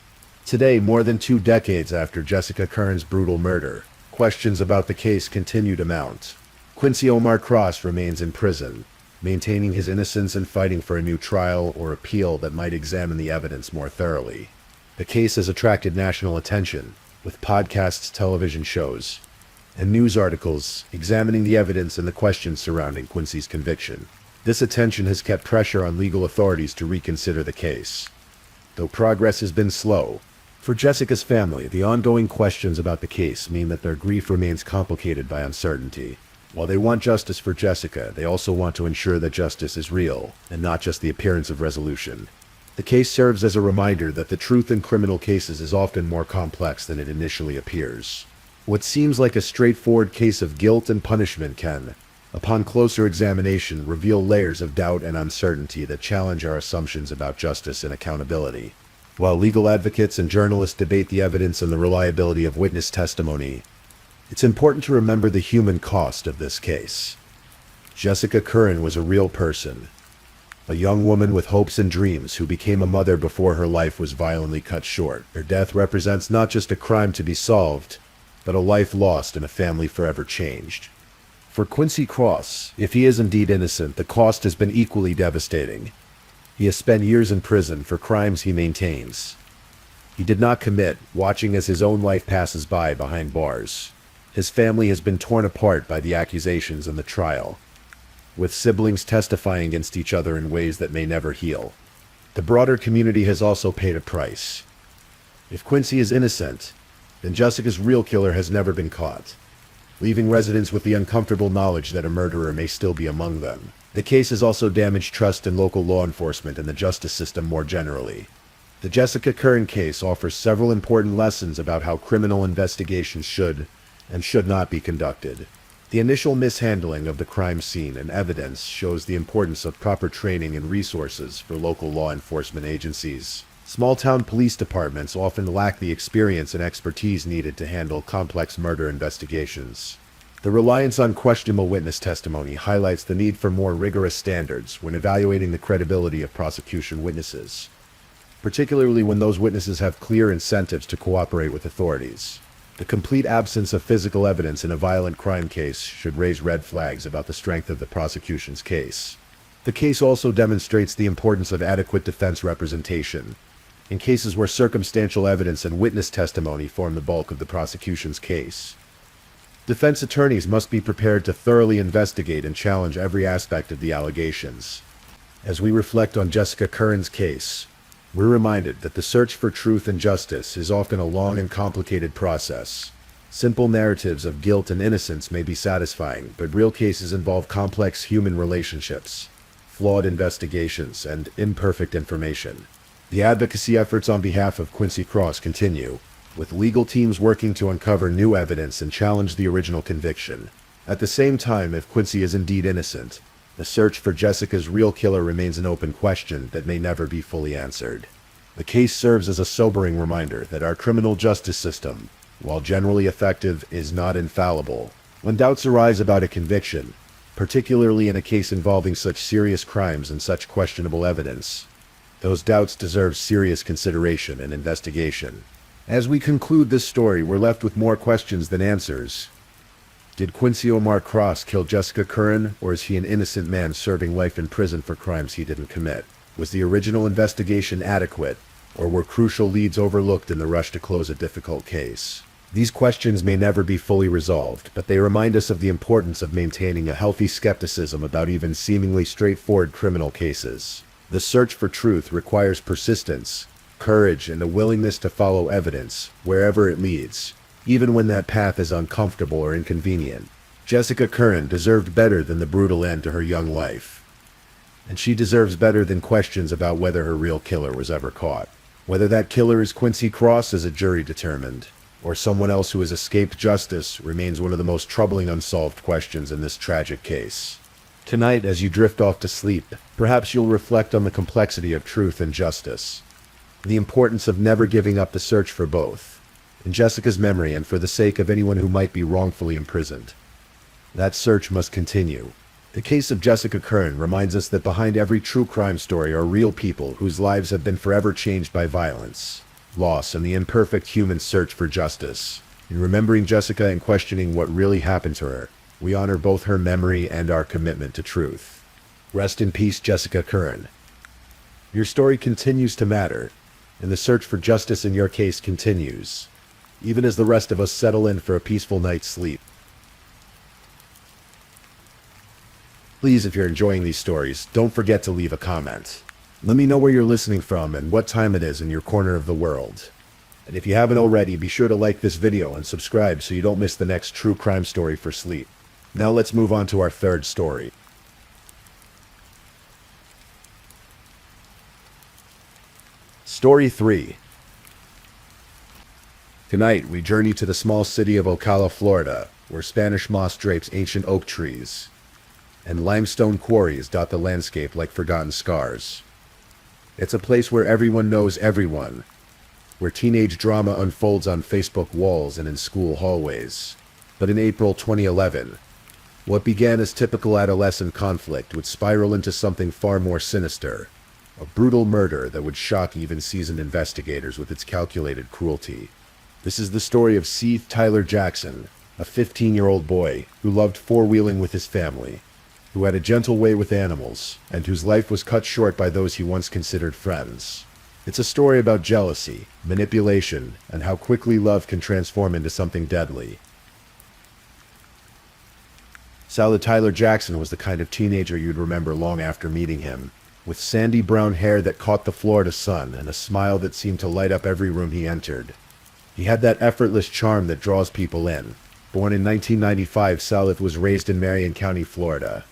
Today, more than 2 decades after Jessica Curran's brutal murder, questions about the case continue to mount. Quincy Omar Cross remains in prison, maintaining his innocence and fighting for a new trial or appeal that might examine the evidence more thoroughly. The case has attracted national attention, with podcasts, television shows, and news articles examining the evidence and the questions surrounding Quincy's conviction. This attention has kept pressure on legal authorities to reconsider the case, though progress has been slow. For Jessica's family, the ongoing questions about the case mean that their grief remains complicated by uncertainty. While they want justice for Jessica, they also want to ensure that justice is real, and not just the appearance of resolution. The case serves as a reminder that the truth in criminal cases is often more complex than it initially appears. What seems like a straightforward case of guilt and punishment can, upon closer examination, reveal layers of doubt and uncertainty that challenge our assumptions about justice and accountability. While legal advocates and journalists debate the evidence and the reliability of witness testimony, it's important to remember the human cost of this case. Jessica Curran was a real person, a young woman with hopes and dreams who became a mother before her life was violently cut short. Her death represents not just a crime to be solved, but a life lost and a family forever changed. For Quincy Cross, if he is indeed innocent, the cost has been equally devastating. He has spent years in prison for crimes he maintains he did not commit, watching as his own life passes by behind bars. His family has been torn apart by the accusations and the trial, with siblings testifying against each other in ways that may never heal. The broader community has also paid a price. If Quincy is innocent, then Jessica's real killer has never been caught, leaving residents with the uncomfortable knowledge that a murderer may still be among them. The case has also damaged trust in local law enforcement and the justice system more generally. The Jessica Curran case offers several important lessons about how criminal investigations should and should not be conducted. The initial mishandling of the crime scene and evidence shows the importance of proper training and resources for local law enforcement agencies. Small-town police departments often lack the experience and expertise needed to handle complex murder investigations. The reliance on questionable witness testimony highlights the need for more rigorous standards when evaluating the credibility of prosecution witnesses, particularly when those witnesses have clear incentives to cooperate with authorities. The complete absence of physical evidence in a violent crime case should raise red flags about the strength of the prosecution's case. The case also demonstrates the importance of adequate defense representation. In cases where circumstantial evidence and witness testimony form the bulk of the prosecution's case, defense attorneys must be prepared to thoroughly investigate and challenge every aspect of the allegations. As we reflect on Jessica Curran's case, we're reminded that the search for truth and justice is often a long and complicated process. Simple narratives of guilt and innocence may be satisfying, but real cases involve complex human relationships, flawed investigations, and imperfect information. The advocacy efforts on behalf of Quincy Cross continue, with legal teams working to uncover new evidence and challenge the original conviction. At the same time, if Quincy is indeed innocent, the search for Jessica's real killer remains an open question that may never be fully answered. The case serves as a sobering reminder that our criminal justice system, while generally effective, is not infallible. When doubts arise about a conviction, particularly in a case involving such serious crimes and such questionable evidence, those doubts deserve serious consideration and investigation. As we conclude this story, we're left with more questions than answers. Did Quincy Omar Cross kill Jessica Curran, or is he an innocent man serving life in prison for crimes he didn't commit? Was the original investigation adequate, or were crucial leads overlooked in the rush to close a difficult case? These questions may never be fully resolved, but they remind us of the importance of maintaining a healthy skepticism about even seemingly straightforward criminal cases. The search for truth requires persistence, courage, and a willingness to follow evidence, wherever it leads, even when that path is uncomfortable or inconvenient. Jessica Curran deserved better than the brutal end to her young life. And she deserves better than questions about whether her real killer was ever caught. Whether that killer is Quincy Cross is a jury determined, or someone else who has escaped justice, remains one of the most troubling unsolved questions in this tragic case. Tonight, as you drift off to sleep, perhaps you'll reflect on the complexity of truth and justice, the importance of never giving up the search for both, in Jessica's memory and for the sake of anyone who might be wrongfully imprisoned. That search must continue. The case of Jessica Curran reminds us that behind every true crime story are real people whose lives have been forever changed by violence, loss, and the imperfect human search for justice. In remembering Jessica and questioning what really happened to her, we honor both her memory and our commitment to truth. Rest in peace, Jessica Curran. Your story continues to matter, and the search for justice in your case continues, even as the rest of us settle in for a peaceful night's sleep. Please, if you're enjoying these stories, don't forget to leave a comment. Let me know where you're listening from and what time it is in your corner of the world. And if you haven't already, be sure to like this video and subscribe so you don't miss the next true crime story for sleep. Now let's move on to our third story. Story 3. Tonight, we journey to the small city of Ocala, Florida, where Spanish moss drapes ancient oak trees, and limestone quarries dot the landscape like forgotten scars. It's a place where everyone knows everyone, where teenage drama unfolds on Facebook walls and in school hallways. But in April 2011, what began as typical adolescent conflict would spiral into something far more sinister, a brutal murder that would shock even seasoned investigators with its calculated cruelty. This is the story of Seth Tyler Jackson, a 15-year-old boy who loved four-wheeling with his family, who had a gentle way with animals, and whose life was cut short by those he once considered friends. It's a story about jealousy, manipulation, and how quickly love can transform into something deadly. Seth Tyler Jackson was the kind of teenager you'd remember long after meeting him, with sandy brown hair that caught the Florida sun and a smile that seemed to light up every room he entered. He had that effortless charm that draws people in. Born in 1995, Seth was raised in Marion County, Florida,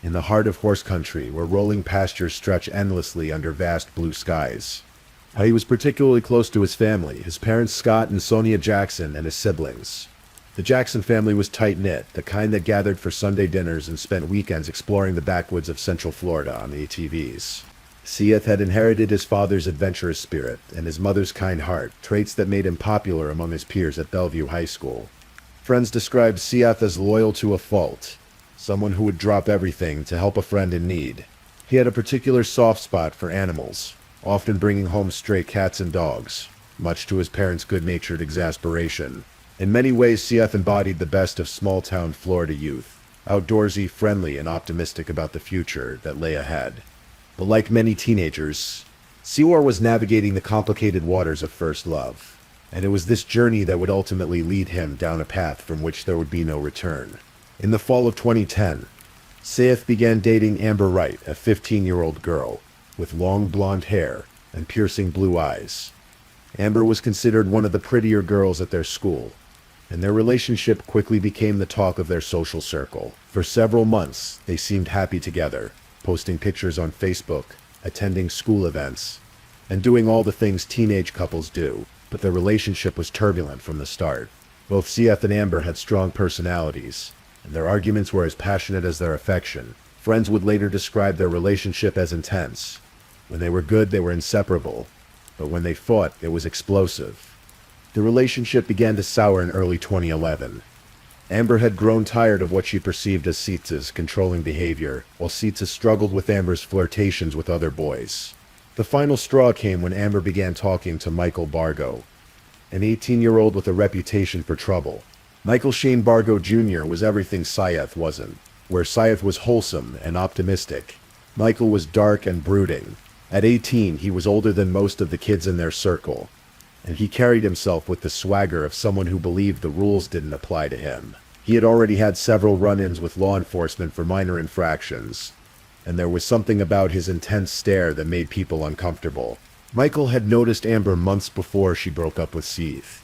in the heart of horse country, where rolling pastures stretch endlessly under vast blue skies. He was particularly close to his family, his parents Scott and Sonia Jackson, and his siblings. The Jackson family was tight-knit, the kind that gathered for Sunday dinners and spent weekends exploring the backwoods of Central Florida on ATVs. Seth had inherited his father's adventurous spirit and his mother's kind heart, traits that made him popular among his peers at Bellevue High School. Friends described Seth as loyal to a fault, someone who would drop everything to help a friend in need. He had a particular soft spot for animals, often bringing home stray cats and dogs, much to his parents' good-natured exasperation. In many ways, CF embodied the best of small-town Florida youth, outdoorsy, friendly, and optimistic about the future that lay ahead. But like many teenagers, Sewar was navigating the complicated waters of first love, and it was this journey that would ultimately lead him down a path from which there would be no return. In the fall of 2010, Saif began dating Amber Wright, a 15-year-old girl with long blonde hair and piercing blue eyes. Amber was considered one of the prettier girls at their school, and their relationship quickly became the talk of their social circle. For several months, they seemed happy together, posting pictures on Facebook, attending school events, and doing all the things teenage couples do. But their relationship was turbulent from the start. Both CF and Amber had strong personalities, and their arguments were as passionate as their affection. Friends would later describe their relationship as intense. When they were good, they were inseparable, but when they fought, it was explosive. The relationship began to sour in early 2011. Amber had grown tired of what she perceived as Seeth's controlling behavior, while Seeth struggled with Amber's flirtations with other boys. The final straw came when Amber began talking to Michael Bargo, an 18-year-old with a reputation for trouble. Michael Shane Bargo Jr. was everything Saif wasn't. Where Saif was wholesome and optimistic, Michael was dark and brooding. At 18, he was older than most of the kids in their circle, and he carried himself with the swagger of someone who believed the rules didn't apply to him. He had already had several run-ins with law enforcement for minor infractions, and there was something about his intense stare that made people uncomfortable. Michael had noticed Amber months before she broke up with Seeth,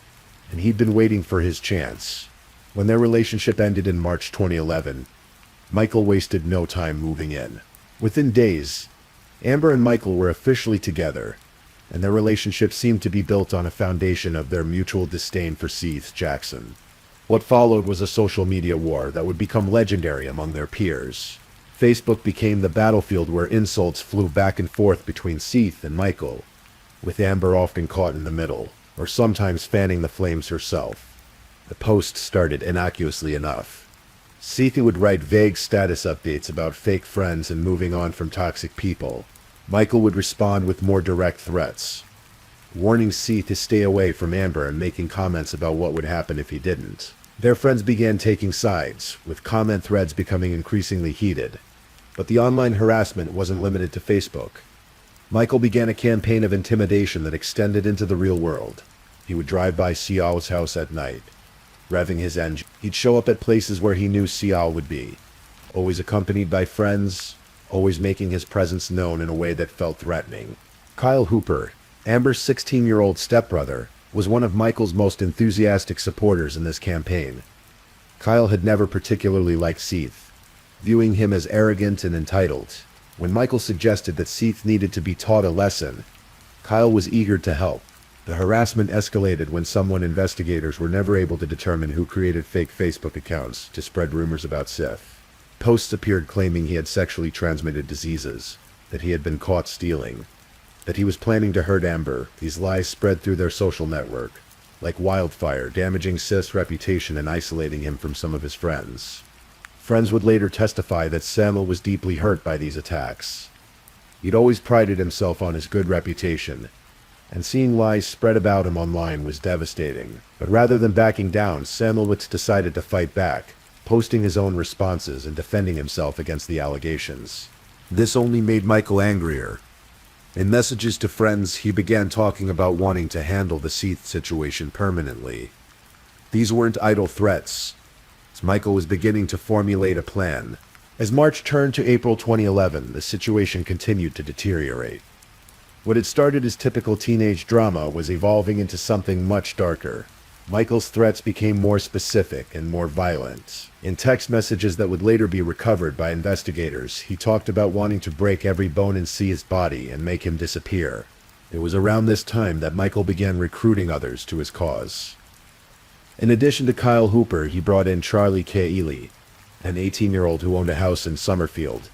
and he'd been waiting for his chance. When their relationship ended in March 2011, Michael wasted no time moving in. Within days, Amber and Michael were officially together, and their relationship seemed to be built on a foundation of their mutual disdain for Seeth Jackson. What followed was a social media war that would become legendary among their peers. Facebook became the battlefield where insults flew back and forth between Seeth and Michael, with Amber often caught in the middle, or sometimes fanning the flames herself. The post started innocuously enough. Seeth would write vague status updates about fake friends and moving on from toxic people. Michael would respond with more direct threats, warning Seeth to stay away from Amber and making comments about what would happen if he didn't. Their friends began taking sides, with comment threads becoming increasingly heated. But the online harassment wasn't limited to Facebook. Michael began a campaign of intimidation that extended into the real world. He would drive by Sial's house at night, revving his engine. He'd show up at places where he knew Sial would be, always accompanied by friends, always making his presence known in a way that felt threatening. Kyle Hooper, Amber's 16-year-old stepbrother, was one of Michael's most enthusiastic supporters in this campaign. Kyle had never particularly liked Seeth, viewing him as arrogant and entitled. When Michael suggested that Seeth needed to be taught a lesson, Kyle was eager to help. The harassment escalated when investigators were never able to determine who created fake Facebook accounts to spread rumors about Seeth. Posts appeared claiming he had sexually transmitted diseases, that he had been caught stealing, that he was planning to hurt Amber. These lies spread through their social network like wildfire, damaging Seeth's reputation and isolating him from some of his friends. Friends would later testify that Samuel was deeply hurt by these attacks. He'd always prided himself on his good reputation, and seeing lies spread about him online was devastating. But rather than backing down, Samuelowitz decided to fight back, posting his own responses and defending himself against the allegations. This only made Michael angrier. In messages to friends, he began talking about wanting to handle the Seeth situation permanently. These weren't idle threats, as Michael was beginning to formulate a plan. As March turned to April 2011, the situation continued to deteriorate. What had started as typical teenage drama was evolving into something much darker. Michael's threats became more specific and more violent. In text messages that would later be recovered by investigators, he talked about wanting to break every bone in Seeth's body and make him disappear. It was around this time that Michael began recruiting others to his cause. In addition to Kyle Hooper, he brought in Charlie K. Ely, an 18-year-old who owned a house in Summerfield,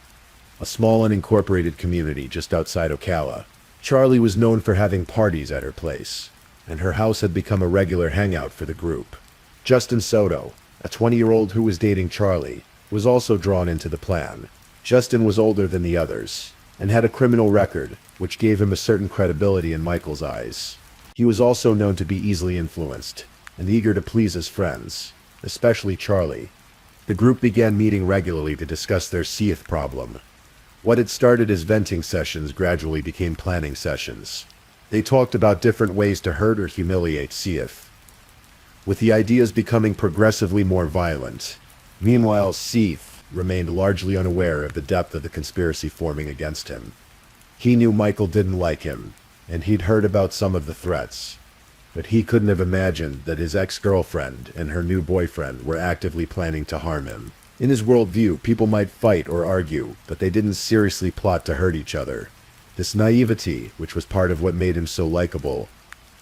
a small unincorporated community just outside Ocala. Charlie was known for having parties at her place, and her house had become a regular hangout for the group. Justin Soto, a 20-year-old who was dating Charlie, was also drawn into the plan. Justin was older than the others, and had a criminal record, which gave him a certain credibility in Michael's eyes. He was also known to be easily influenced, and eager to please his friends, especially Charlie. The group began meeting regularly to discuss their Seath problem. What had started as venting sessions gradually became planning sessions. They talked about different ways to hurt or humiliate Seath, with the ideas becoming progressively more violent. Meanwhile, Seath remained largely unaware of the depth of the conspiracy forming against him. He knew Michael didn't like him, and he'd heard about some of the threats, but he couldn't have imagined that his ex-girlfriend and her new boyfriend were actively planning to harm him. In his worldview, people might fight or argue, but they didn't seriously plot to hurt each other. This naivety, which was part of what made him so likable,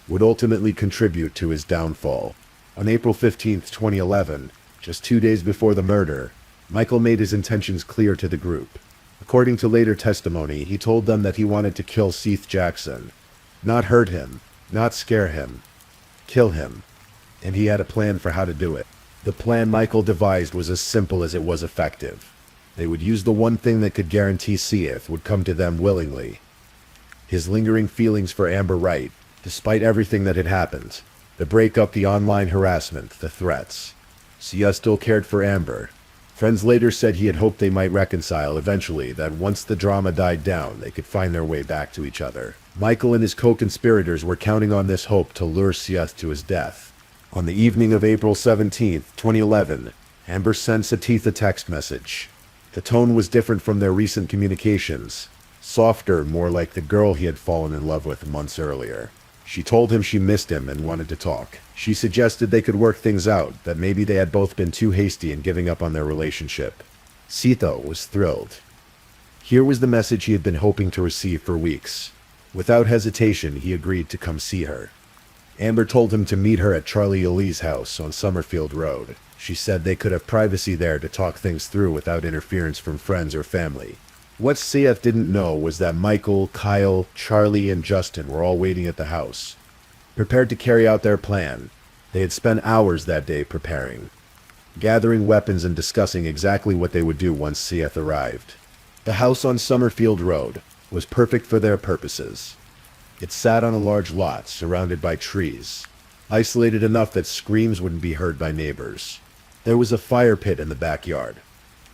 would ultimately contribute to his downfall. On April 15, 2011, just 2 days before the murder, Michael made his intentions clear to the group. According to later testimony, he told them that he wanted to kill Seath Jackson. Not hurt him, not scare him, kill him. And he had a plan for how to do it. The plan Michael devised was as simple as it was effective. They would use the one thing that could guarantee Seath would come to them willingly: his lingering feelings for Amber Wright, despite everything that had happened. The breakup, the online harassment, the threats. Seath still cared for Amber. Friends later said he had hoped they might reconcile eventually, that once the drama died down, they could find their way back to each other. Michael and his co-conspirators were counting on this hope to lure Seath to his death. On the evening of April 17, 2011, Amber sent Seath a text message. The tone was different from their recent communications, softer, more like the girl he had fallen in love with months earlier. She told him she missed him and wanted to talk. She suggested they could work things out, that maybe they had both been too hasty in giving up on their relationship. Seath was thrilled. Here was the message he had been hoping to receive for weeks. Without hesitation, he agreed to come see her. Amber told him to meet her at Charlie Lee's house on Summerfield Road. She said they could have privacy there to talk things through without interference from friends or family. What Seath didn't know was that Michael, Kyle, Charlie, and Justin were all waiting at the house, prepared to carry out their plan. They had spent hours that day preparing, gathering weapons and discussing exactly what they would do once Seath arrived. The house on Summerfield Road was perfect for their purposes. It sat on a large lot surrounded by trees, isolated enough that screams wouldn't be heard by neighbors. There was a fire pit in the backyard,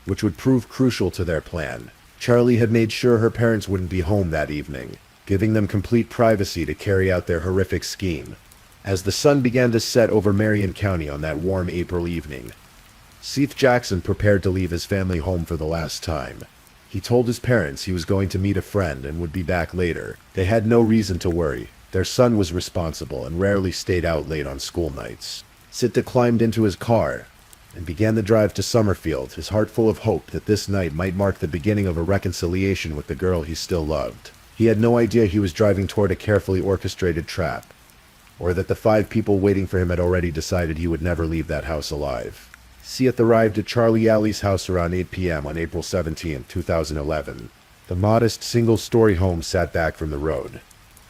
which would prove crucial to their plan. Charlie had made sure her parents wouldn't be home that evening, giving them complete privacy to carry out their horrific scheme. As the sun began to set over Marion County on that warm April evening, Seath Jackson prepared to leave his family home for the last time. He told his parents he was going to meet a friend and would be back later. They had no reason to worry. Their son was responsible and rarely stayed out late on school nights. Seath climbed into his car and began the drive to Summerfield, his heart full of hope that this night might mark the beginning of a reconciliation with the girl he still loved. He had no idea he was driving toward a carefully orchestrated trap, or that the 5 people waiting for him had already decided he would never leave that house alive. Seath arrived at Charlie Alley's house around 8 p.m. on April 17, 2011. The modest, single-story home sat back from the road,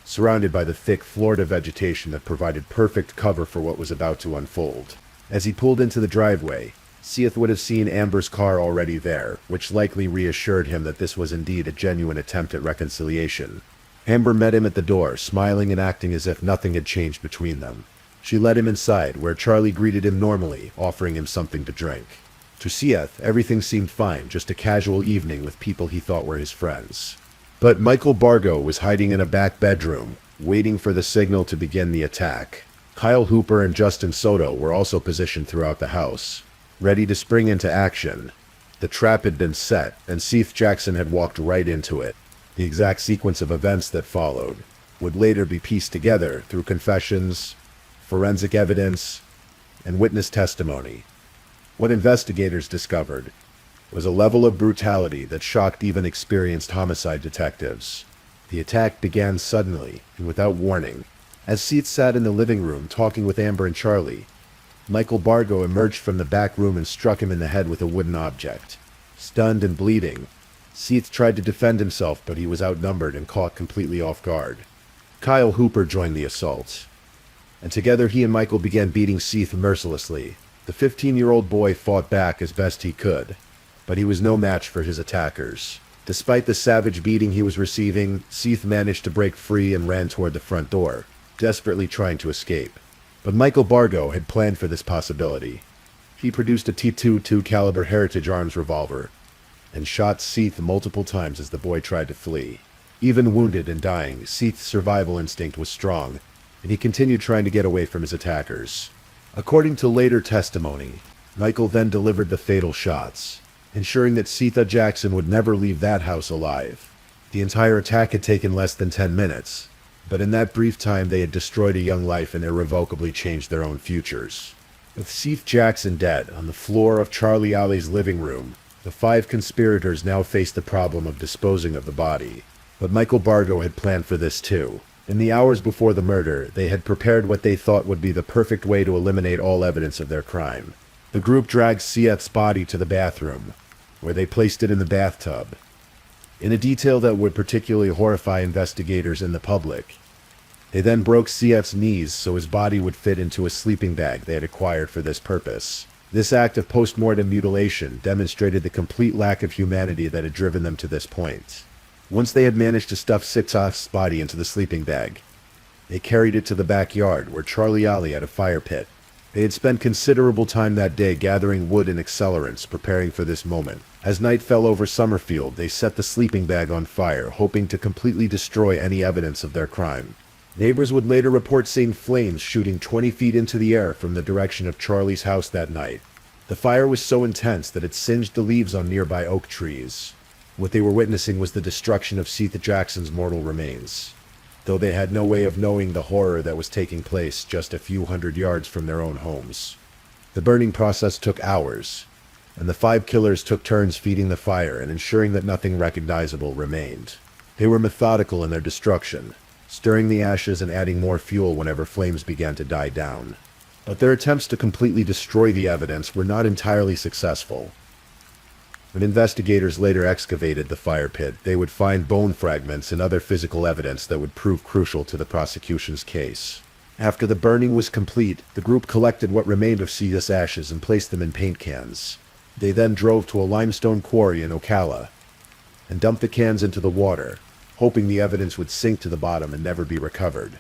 surrounded by the thick Florida vegetation that provided perfect cover for what was about to unfold. As he pulled into the driveway, Seath would have seen Amber's car already there, which likely reassured him that this was indeed a genuine attempt at reconciliation. Amber met him at the door, smiling and acting as if nothing had changed between them. She led him inside, where Charlie greeted him normally, offering him something to drink. To Seath, everything seemed fine, just a casual evening with people he thought were his friends. But Michael Bargo was hiding in a back bedroom, waiting for the signal to begin the attack. Kyle Hooper and Justin Soto were also positioned throughout the house, ready to spring into action. The trap had been set, and Seath Jackson had walked right into it. The exact sequence of events that followed would later be pieced together through confessions, forensic evidence, and witness testimony. What investigators discovered was a level of brutality that shocked even experienced homicide detectives. The attack began suddenly and without warning. As Seath sat in the living room talking with Amber and Charlie, Michael Bargo emerged from the back room and struck him in the head with a wooden object. Stunned and bleeding, Seath tried to defend himself, but he was outnumbered and caught completely off guard. Kyle Hooper joined the assault, and together he and Michael began beating Seath mercilessly. The 15-year-old boy fought back as best he could, but he was no match for his attackers. Despite the savage beating he was receiving, Seath managed to break free and ran toward the front door, desperately trying to escape. But Michael Bargo had planned for this possibility. He produced a .22 caliber Heritage Arms revolver and shot Seath multiple times as the boy tried to flee. Even wounded and dying, Seath's survival instinct was strong, and he continued trying to get away from his attackers. According to later testimony, Michael then delivered the fatal shots, ensuring that Seath Jackson would never leave that house alive. The entire attack had taken less than 10 minutes, but in that brief time they had destroyed a young life and irrevocably changed their own futures. With Seath Jackson dead on the floor of Charlie Alley's living room, the 5 conspirators now faced the problem of disposing of the body. But Michael Bargo had planned for this too. In the hours before the murder, they had prepared what they thought would be the perfect way to eliminate all evidence of their crime. The group dragged Seath's body to the bathroom, where they placed it in the bathtub. In a detail that would particularly horrify investigators and the public, they then broke Seath's knees so his body would fit into a sleeping bag they had acquired for this purpose. This act of post-mortem mutilation demonstrated the complete lack of humanity that had driven them to this point. Once they had managed to stuff Seath's body into the sleeping bag, they carried it to the backyard where Charlie Alley had a fire pit. They had spent considerable time that day gathering wood and accelerants, preparing for this moment. As night fell over Summerfield, they set the sleeping bag on fire, hoping to completely destroy any evidence of their crime. Neighbors would later report seeing flames shooting 20 feet into the air from the direction of Charlie's house that night. The fire was so intense that it singed the leaves on nearby oak trees. What they were witnessing was the destruction of Seath Jackson's mortal remains, though they had no way of knowing the horror that was taking place just a few hundred yards from their own homes. The burning process took hours, and the 5 killers took turns feeding the fire and ensuring that nothing recognizable remained. They were methodical in their destruction, stirring the ashes and adding more fuel whenever flames began to die down. But their attempts to completely destroy the evidence were not entirely successful. When investigators later excavated the fire pit, they would find bone fragments and other physical evidence that would prove crucial to the prosecution's case. After the burning was complete, the group collected what remained of Seath's ashes and placed them in paint cans. They then drove to a limestone quarry in Ocala and dumped the cans into the water, hoping the evidence would sink to the bottom and never be recovered.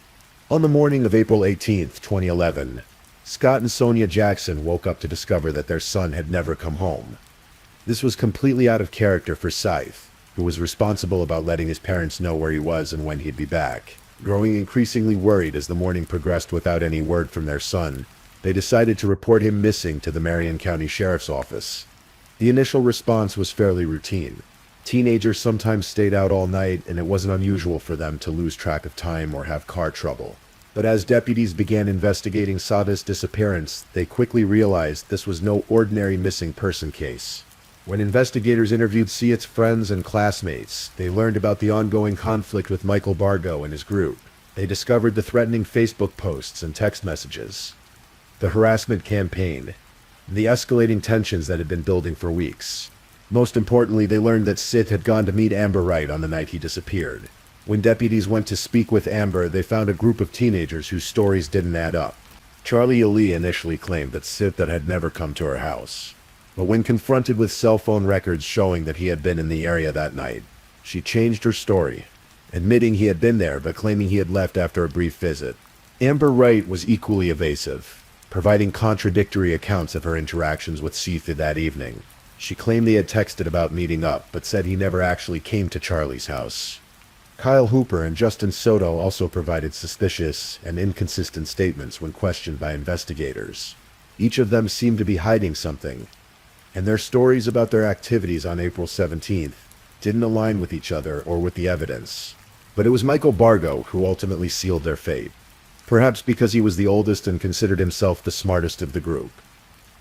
On the morning of April 18, 2011, Scott and Sonia Jackson woke up to discover that their son had never come home. This was completely out of character for Seath, who was responsible about letting his parents know where he was and when he'd be back. Growing increasingly worried as the morning progressed without any word from their son, they decided to report him missing to the Marion County Sheriff's Office. The initial response was fairly routine. Teenagers sometimes stayed out all night, and it wasn't unusual for them to lose track of time or have car trouble. But as deputies began investigating Sada's disappearance, they quickly realized this was no ordinary missing person case. When investigators interviewed Seath's friends and classmates, they learned about the ongoing conflict with Michael Bargo and his group. They discovered the threatening Facebook posts and text messages, the harassment campaign, and the escalating tensions that had been building for weeks. Most importantly, they learned that Seath had gone to meet Amber Wright on the night he disappeared. When deputies went to speak with Amber, they found a group of teenagers whose stories didn't add up. Charlie Alley initially claimed that Seath had never come to her house, but when confronted with cell phone records showing that he had been in the area that night, she changed her story, admitting he had been there but claiming he had left after a brief visit. Amber Wright was equally evasive, providing contradictory accounts of her interactions with Seath that evening. She claimed they had texted about meeting up, but said he never actually came to Charlie's house. Kyle Hooper and Justin Soto also provided suspicious and inconsistent statements when questioned by investigators. Each of them seemed to be hiding something, and their stories about their activities on April 17th didn't align with each other or with the evidence. But it was Michael Bargo who ultimately sealed their fate, perhaps because he was the oldest and considered himself the smartest of the group.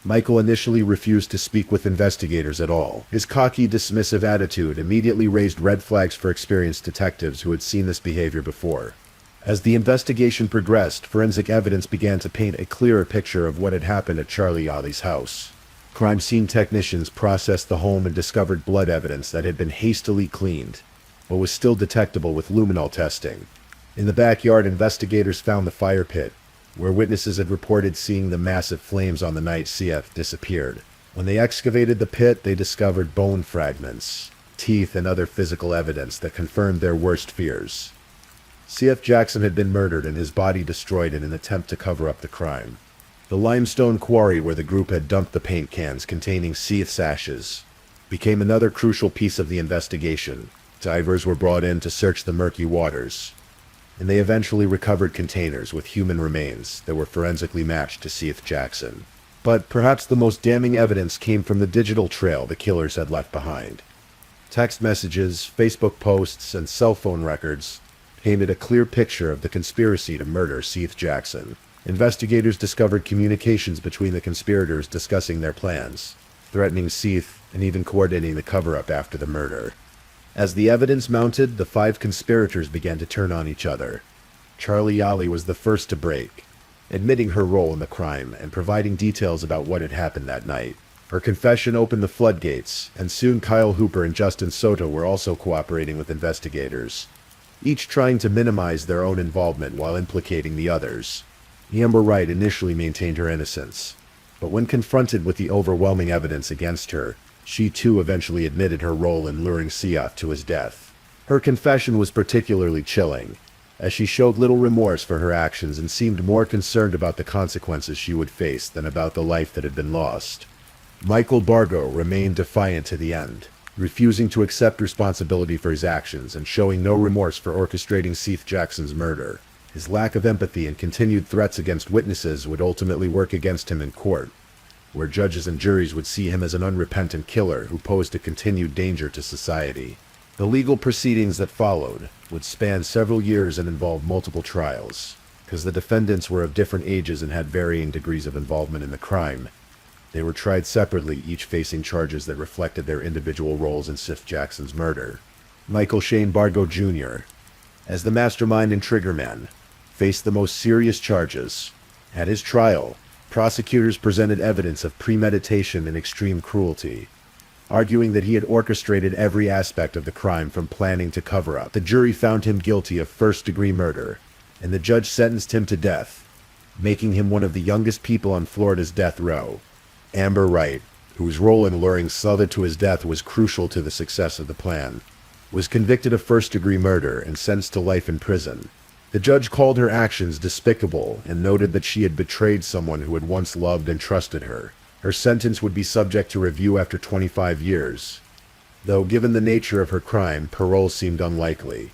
Michael initially refused to speak with investigators at all. His cocky, dismissive attitude immediately raised red flags for experienced detectives who had seen this behavior before. As the investigation progressed, forensic evidence began to paint a clearer picture of what had happened at Charlie Alley's house. Crime scene technicians processed the home and discovered blood evidence that had been hastily cleaned, but was still detectable with luminol testing. In the backyard, investigators found the fire pit, where witnesses had reported seeing the massive flames on the night Seath disappeared. When they excavated the pit, they discovered bone fragments, teeth, and other physical evidence that confirmed their worst fears. C.F. Jackson had been murdered and his body destroyed in an attempt to cover up the crime. The limestone quarry where the group had dumped the paint cans containing C.F.'s ashes became another crucial piece of the investigation. Divers were brought in to search the murky waters, and they eventually recovered containers with human remains that were forensically matched to C.F. Jackson. But perhaps the most damning evidence came from the digital trail the killers had left behind. Text messages, Facebook posts, and cell phone records painted a clear picture of the conspiracy to murder C.F. Jackson. Investigators discovered communications between the conspirators discussing their plans, threatening C.F. and even coordinating the cover-up after the murder. As the evidence mounted, the 5 conspirators began to turn on each other. Charlie Yali was the first to break, admitting her role in the crime and providing details about what had happened that night. Her confession opened the floodgates, and soon Kyle Hooper and Justin Soto were also cooperating with investigators, each trying to minimize their own involvement while implicating the others. Amber Wright initially maintained her innocence, but when confronted with the overwhelming evidence against her, she too eventually admitted her role in luring C.F. to his death. Her confession was particularly chilling, as she showed little remorse for her actions and seemed more concerned about the consequences she would face than about the life that had been lost. Michael Bargo remained defiant to the end, refusing to accept responsibility for his actions and showing no remorse for orchestrating C.F. Jackson's murder. His lack of empathy and continued threats against witnesses would ultimately work against him in court, where judges and juries would see him as an unrepentant killer who posed a continued danger to society. The legal proceedings that followed would span several years and involve multiple trials. Because the defendants were of different ages and had varying degrees of involvement in the crime, they were tried separately, each facing charges that reflected their individual roles in C.F. Jackson's murder. Michael Shane Bargo Jr., as the mastermind and triggerman, faced the most serious charges. At his trial, prosecutors presented evidence of premeditation and extreme cruelty, arguing that he had orchestrated every aspect of the crime from planning to cover up. The jury found him guilty of first-degree murder, and the judge sentenced him to death, making him one of the youngest people on Florida's death row. Amber Wright, whose role in luring Souther to his death was crucial to the success of the plan, was convicted of first-degree murder and sentenced to life in prison. The judge called her actions despicable and noted that she had betrayed someone who had once loved and trusted her. Her sentence would be subject to review after 25 years, though given the nature of her crime, parole seemed unlikely.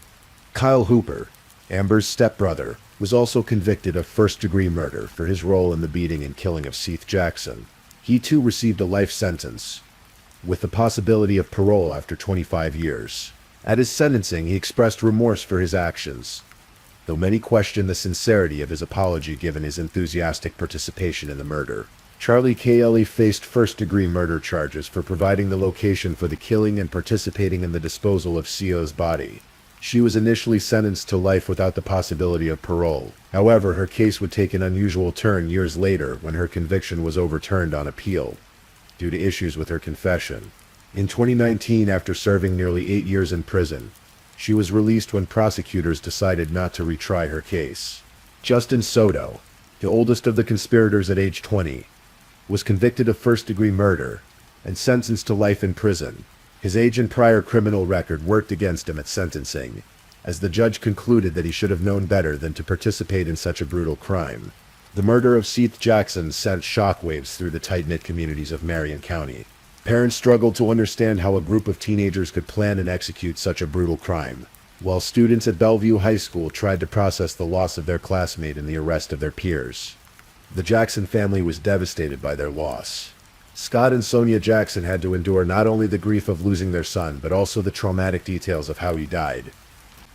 Kyle Hooper, Amber's stepbrother, was also convicted of first-degree murder for his role in the beating and killing of C.F. Jackson. He too received a life sentence, with the possibility of parole after 25 years. At his sentencing, he expressed remorse for his actions, though many questioned the sincerity of his apology given his enthusiastic participation in the murder. Charlie Kelly faced first-degree murder charges for providing the location for the killing and participating in the disposal of C.O.'s body. She was initially sentenced to life without the possibility of parole. However, her case would take an unusual turn years later when her conviction was overturned on appeal, due to issues with her confession. In 2019, after serving nearly 8 years in prison, she was released when prosecutors decided not to retry her case. Justin Soto, the oldest of the conspirators at age 20, was convicted of first-degree murder and sentenced to life in prison. His age and prior criminal record worked against him at sentencing, as the judge concluded that he should have known better than to participate in such a brutal crime. The murder of C.F. Jackson sent shockwaves through the tight-knit communities of Marion County. Parents struggled to understand how a group of teenagers could plan and execute such a brutal crime, while students at Bellevue High School tried to process the loss of their classmate and the arrest of their peers. The Jackson family was devastated by their loss. Scott and Sonia Jackson had to endure not only the grief of losing their son, but also the traumatic details of how he died,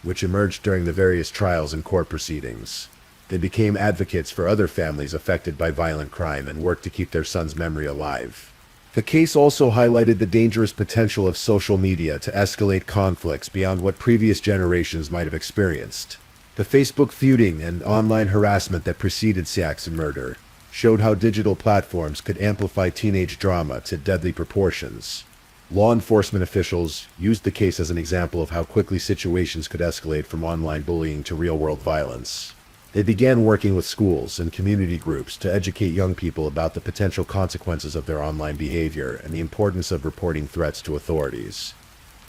which emerged during the various trials and court proceedings. They became advocates for other families affected by violent crime and worked to keep their son's memory alive. The case also highlighted the dangerous potential of social media to escalate conflicts beyond what previous generations might have experienced. The Facebook feuding and online harassment that preceded Jackson's murder showed how digital platforms could amplify teenage drama to deadly proportions. Law enforcement officials used the case as an example of how quickly situations could escalate from online bullying to real-world violence. They began working with schools and community groups to educate young people about the potential consequences of their online behavior and the importance of reporting threats to authorities.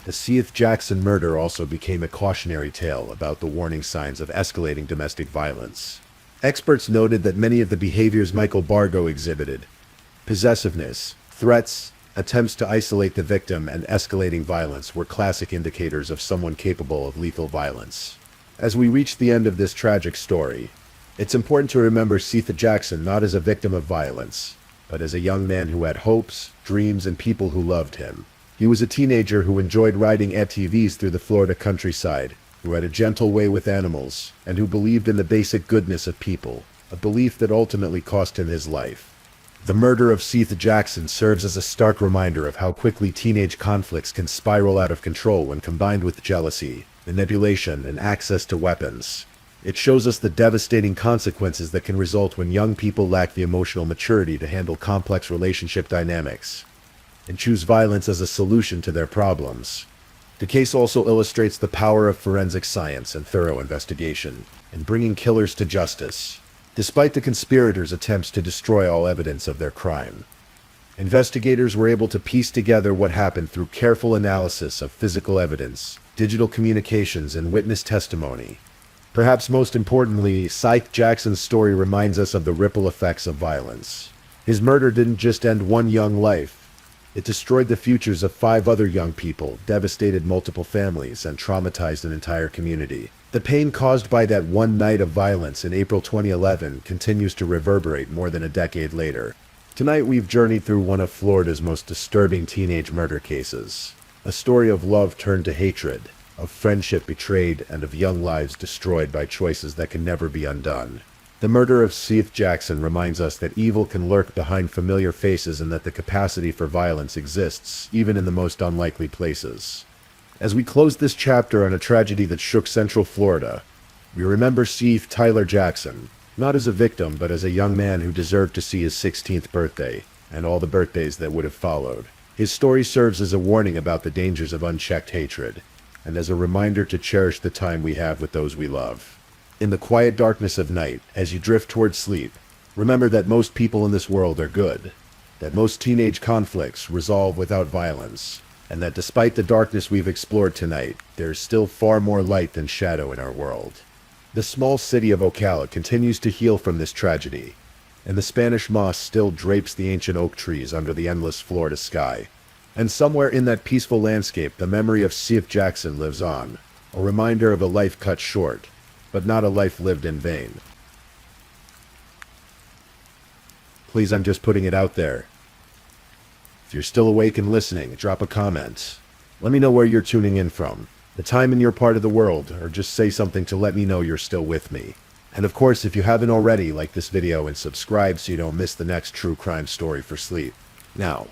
The Seath Jackson murder also became a cautionary tale about the warning signs of escalating domestic violence. Experts noted that many of the behaviors Michael Bargo exhibited, possessiveness, threats, attempts to isolate the victim, and escalating violence, were classic indicators of someone capable of lethal violence. As we reach the end of this tragic story, it's important to remember Seath Jackson not as a victim of violence, but as a young man who had hopes, dreams, and people who loved him. He was a teenager who enjoyed riding ATVs through the Florida countryside, who had a gentle way with animals, and who believed in the basic goodness of people, a belief that ultimately cost him his life. The murder of Seath Jackson serves as a stark reminder of how quickly teenage conflicts can spiral out of control when combined with jealousy, manipulation, and access to weapons. It shows us the devastating consequences that can result when young people lack the emotional maturity to handle complex relationship dynamics and choose violence as a solution to their problems. The case also illustrates the power of forensic science and thorough investigation in bringing killers to justice, despite the conspirators' attempts to destroy all evidence of their crime. Investigators were able to piece together what happened through careful analysis of physical evidence, digital communications, and witness testimony. Perhaps most importantly, Seath Jackson's story reminds us of the ripple effects of violence. His murder didn't just end one young life. It destroyed the futures of 5 other young people, devastated multiple families, and traumatized an entire community. The pain caused by that one night of violence in April 2011 continues to reverberate more than a decade later. Tonight we've journeyed through one of Florida's most disturbing teenage murder cases. A story of love turned to hatred, of friendship betrayed, and of young lives destroyed by choices that can never be undone. The murder of Seath Jackson reminds us that evil can lurk behind familiar faces and that the capacity for violence exists, even in the most unlikely places. As we close this chapter on a tragedy that shook Central Florida, we remember Seath Tyler Jackson, not as a victim, but as a young man who deserved to see his 16th birthday, and all the birthdays that would have followed. His story serves as a warning about the dangers of unchecked hatred, and as a reminder to cherish the time we have with those we love. In the quiet darkness of night, as you drift towards sleep, remember that most people in this world are good, that most teenage conflicts resolve without violence, and that despite the darkness we've explored tonight, there is still far more light than shadow in our world. The small city of Ocala continues to heal from this tragedy, and the Spanish moss still drapes the ancient oak trees under the endless Florida sky. And somewhere in that peaceful landscape, the memory of Seath Jackson lives on, a reminder of a life cut short, but not a life lived in vain. Please, I'm just putting it out there. If you're still awake and listening, drop a comment. Let me know where you're tuning in from, the time in your part of the world, or just say something to let me know you're still with me. And of course, if you haven't already, like this video and subscribe so you don't miss the next true crime story for sleep. Now,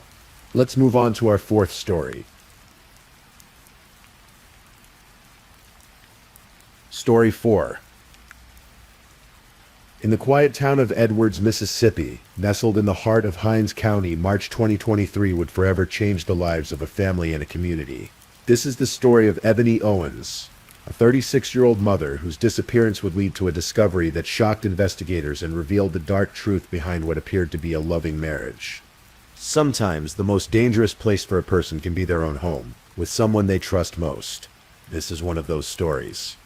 let's move on to our 4th story. Story 4. In the quiet town of Edwards, Mississippi, nestled in the heart of Hinds County, March 2023 would forever change the lives of a family and a community. This is the story of Ebony Owens, a 36-year-old mother whose disappearance would lead to a discovery that shocked investigators and revealed the dark truth behind what appeared to be a loving marriage. Sometimes the most dangerous place for a person can be their own home, with someone they trust most. This is one of those stories.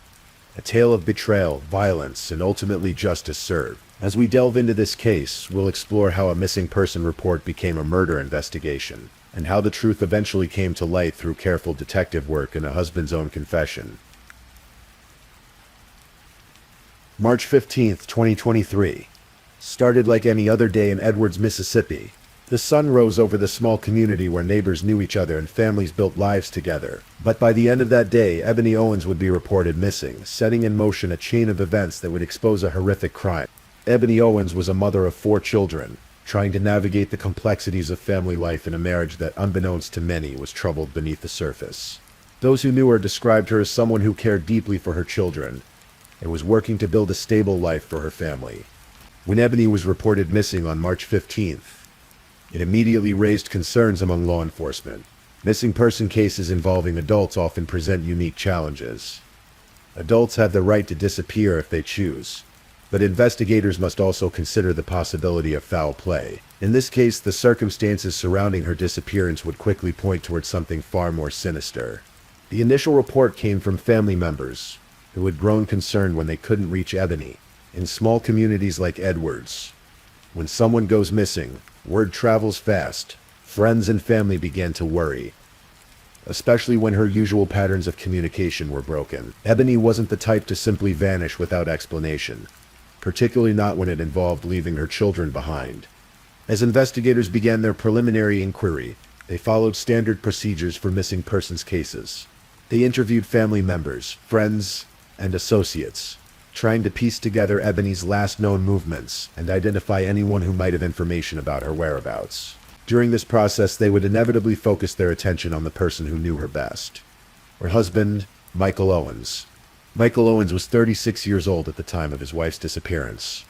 A tale of betrayal, violence, and ultimately justice served. As we delve into this case, we'll explore how a missing person report became a murder investigation, and how the truth eventually came to light through careful detective work and a husband's own confession. March 15th, 2023. Started like any other day in Edwards, Mississippi. The sun rose over the small community where neighbors knew each other and families built lives together. But by the end of that day, Ebony Owens would be reported missing, setting in motion a chain of events that would expose a horrific crime. Ebony Owens was a mother of 4 children, trying to navigate the complexities of family life in a marriage that, unbeknownst to many, was troubled beneath the surface. Those who knew her described her as someone who cared deeply for her children and was working to build a stable life for her family. When Ebony was reported missing on March 15th, it immediately raised concerns among law enforcement. Missing person cases involving adults often present unique challenges. Adults have the right to disappear if they choose, but investigators must also consider the possibility of foul play. In this case, the circumstances surrounding her disappearance would quickly point towards something far more sinister. The initial report came from family members who had grown concerned when they couldn't reach Ebony. In small communities like Edwards, when someone goes missing, word travels fast. Friends and family began to worry, especially when her usual patterns of communication were broken. Ebony wasn't the type to simply vanish without explanation, particularly not when it involved leaving her children behind. As investigators began their preliminary inquiry, they followed standard procedures for missing persons cases. They interviewed family members, friends, and associates, trying to piece together Ebony's last known movements and identify anyone who might have information about her whereabouts. During this process, they would inevitably focus their attention on the person who knew her best. Her husband, Michael Owens. Michael Owens was 36 years old at the time of his wife's disappearance.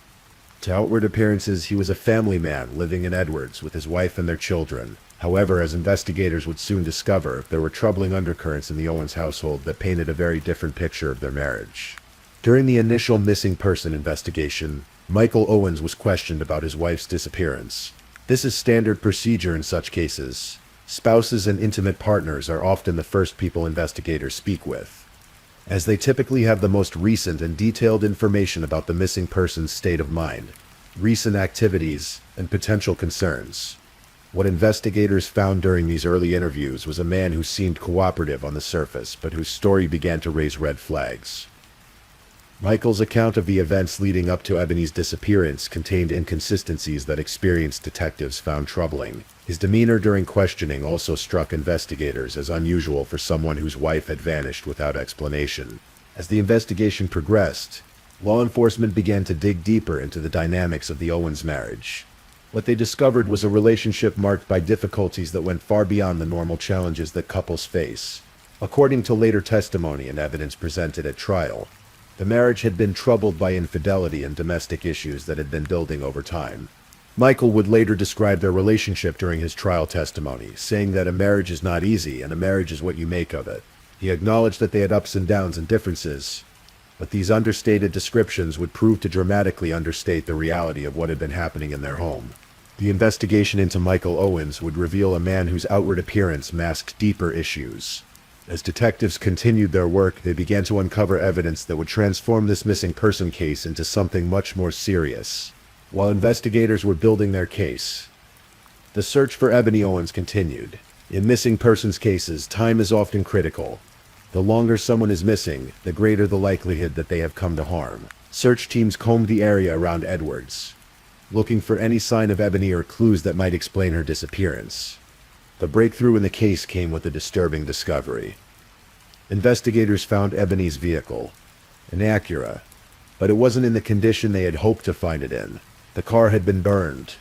To outward appearances, he was a family man living in Edwards with his wife and their children. However, as investigators would soon discover, there were troubling undercurrents in the Owens household that painted a very different picture of their marriage. During the initial missing person investigation, Michael Owens was questioned about his wife's disappearance. This is standard procedure in such cases. Spouses and intimate partners are often the first people investigators speak with, as they typically have the most recent and detailed information about the missing person's state of mind, recent activities, and potential concerns. What investigators found during these early interviews was a man who seemed cooperative on the surface, but whose story began to raise red flags. Michael's account of the events leading up to Ebony's disappearance contained inconsistencies that experienced detectives found troubling. His demeanor during questioning also struck investigators as unusual for someone whose wife had vanished without explanation. As the investigation progressed, law enforcement began to dig deeper into the dynamics of the Owens marriage. What they discovered was a relationship marked by difficulties that went far beyond the normal challenges that couples face. According to later testimony and evidence presented at trial, the marriage had been troubled by infidelity and domestic issues that had been building over time. Michael would later describe their relationship during his trial testimony, saying that a marriage is not easy and a marriage is what you make of it. He acknowledged that they had ups and downs and differences, but these understated descriptions would prove to dramatically understate the reality of what had been happening in their home. The investigation into Michael Owens would reveal a man whose outward appearance masked deeper issues. As detectives continued their work, they began to uncover evidence that would transform this missing person case into something much more serious. While investigators were building their case, the search for Ebony Owens continued. In missing persons cases, time is often critical. The longer someone is missing, the greater the likelihood that they have come to harm. Search teams combed the area around Edwards, looking for any sign of Ebony or clues that might explain her disappearance. The breakthrough in the case came with a disturbing discovery. Investigators found Ebony's vehicle, an Acura, but it wasn't in the condition they had hoped to find it in. The car had been burned,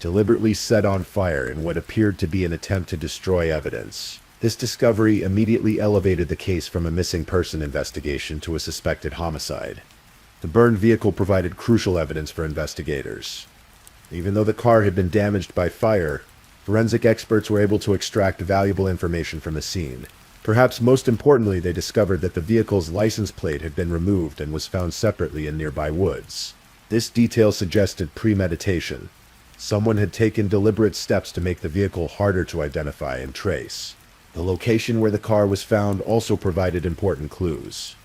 deliberately set on fire in what appeared to be an attempt to destroy evidence. This discovery immediately elevated the case from a missing person investigation to a suspected homicide. The burned vehicle provided crucial evidence for investigators. Even though the car had been damaged by fire, forensic experts were able to extract valuable information from the scene. Perhaps most importantly, they discovered that the vehicle's license plate had been removed and was found separately in nearby woods. This detail suggested premeditation. Someone had taken deliberate steps to make the vehicle harder to identify and trace. The location where the car was found also provided important clues.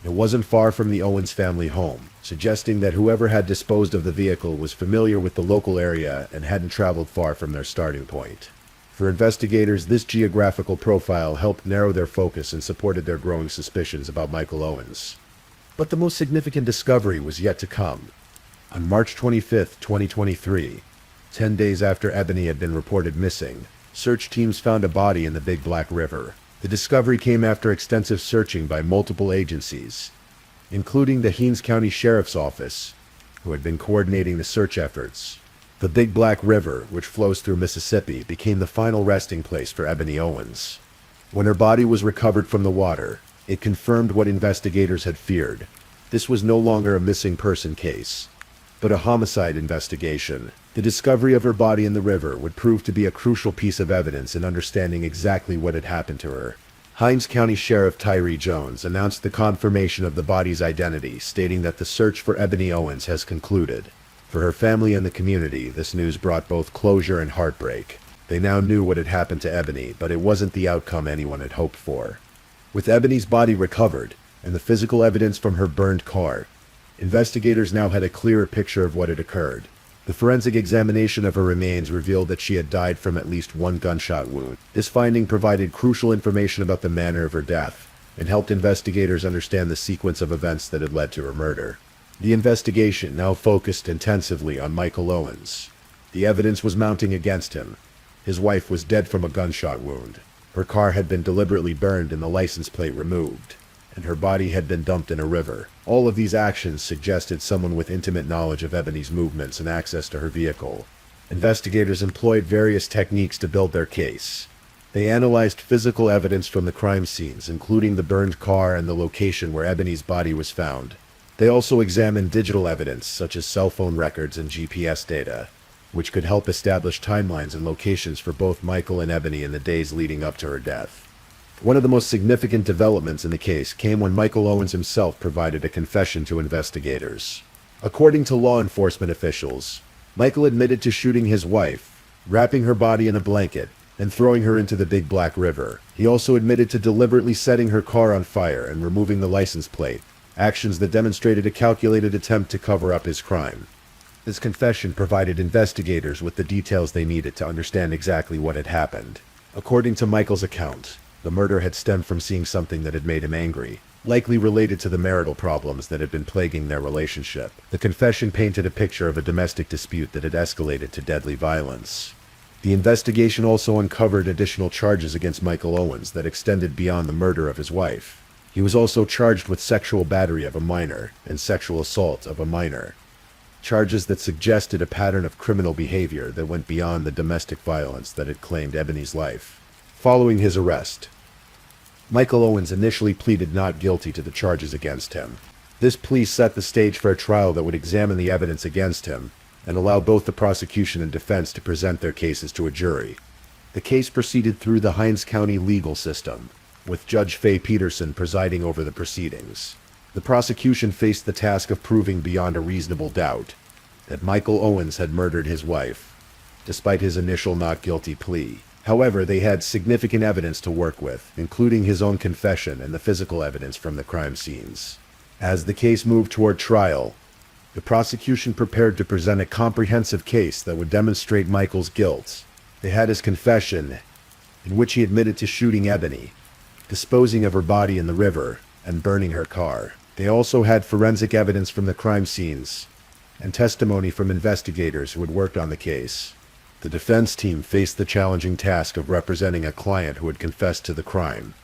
It wasn't far from the Owens family home, suggesting that whoever had disposed of the vehicle was familiar with the local area and hadn't traveled far from their starting point. For investigators, this geographical profile helped narrow their focus and supported their growing suspicions about Michael Owens. But the most significant discovery was yet to come. On March 25, 2023, 10 days after Ebony had been reported missing, search teams found a body in the Big Black River. The discovery came after extensive searching by multiple agencies, including the Haines County Sheriff's Office, who had been coordinating the search efforts. The Big Black River, which flows through Mississippi, became the final resting place for Ebony Owens. When her body was recovered from the water, it confirmed what investigators had feared. This was no longer a missing person case, but a homicide investigation. The discovery of her body in the river would prove to be a crucial piece of evidence in understanding exactly what had happened to her. Haines County Sheriff Tyree Jones announced the confirmation of the body's identity, stating that the search for Ebony Owens has concluded. For her family and the community, this news brought both closure and heartbreak. They now knew what had happened to Ebony, but it wasn't the outcome anyone had hoped for. With Ebony's body recovered, and the physical evidence from her burned car, investigators now had a clearer picture of what had occurred. The forensic examination of her remains revealed that she had died from at least one gunshot wound. This finding provided crucial information about the manner of her death, and helped investigators understand the sequence of events that had led to her murder. The investigation now focused intensively on Michael Owens. The evidence was mounting against him. His wife was dead from a gunshot wound. Her car had been deliberately burned and the license plate removed, and her body had been dumped in a river. All of these actions suggested someone with intimate knowledge of Ebony's movements and access to her vehicle. Investigators employed various techniques to build their case. They analyzed physical evidence from the crime scenes, including the burned car and the location where Ebony's body was found. They also examined digital evidence, such as cell phone records and GPS data, which could help establish timelines and locations for both Michael and Ebony in the days leading up to her death. One of the most significant developments in the case came when Michael Owens himself provided a confession to investigators. According to law enforcement officials, Michael admitted to shooting his wife, wrapping her body in a blanket, and throwing her into the Big Black River. He also admitted to deliberately setting her car on fire and removing the license plate, actions that demonstrated a calculated attempt to cover up his crime. This confession provided investigators with the details they needed to understand exactly what had happened. According to Michael's account, the murder had stemmed from seeing something that had made him angry, likely related to the marital problems that had been plaguing their relationship. The confession painted a picture of a domestic dispute that had escalated to deadly violence. The investigation also uncovered additional charges against Michael Owens that extended beyond the murder of his wife. He was also charged with sexual battery of a minor and sexual assault of a minor, charges that suggested a pattern of criminal behavior that went beyond the domestic violence that had claimed Ebony's life. Following his arrest, Michael Owens initially pleaded not guilty to the charges against him. This plea set the stage for a trial that would examine the evidence against him and allow both the prosecution and defense to present their cases to a jury. The case proceeded through the Hinds County legal system, with Judge Faye Peterson presiding over the proceedings. The prosecution faced the task of proving beyond a reasonable doubt that Michael Owens had murdered his wife, despite his initial not guilty plea. However, they had significant evidence to work with, including his own confession and the physical evidence from the crime scenes. As the case moved toward trial, the prosecution prepared to present a comprehensive case that would demonstrate Michael's guilt. They had his confession, in which he admitted to shooting Ebony, disposing of her body in the river, and burning her car. They also had forensic evidence from the crime scenes, and testimony from investigators who had worked on the case. The defense team faced the challenging task of representing a client who had confessed to the crime.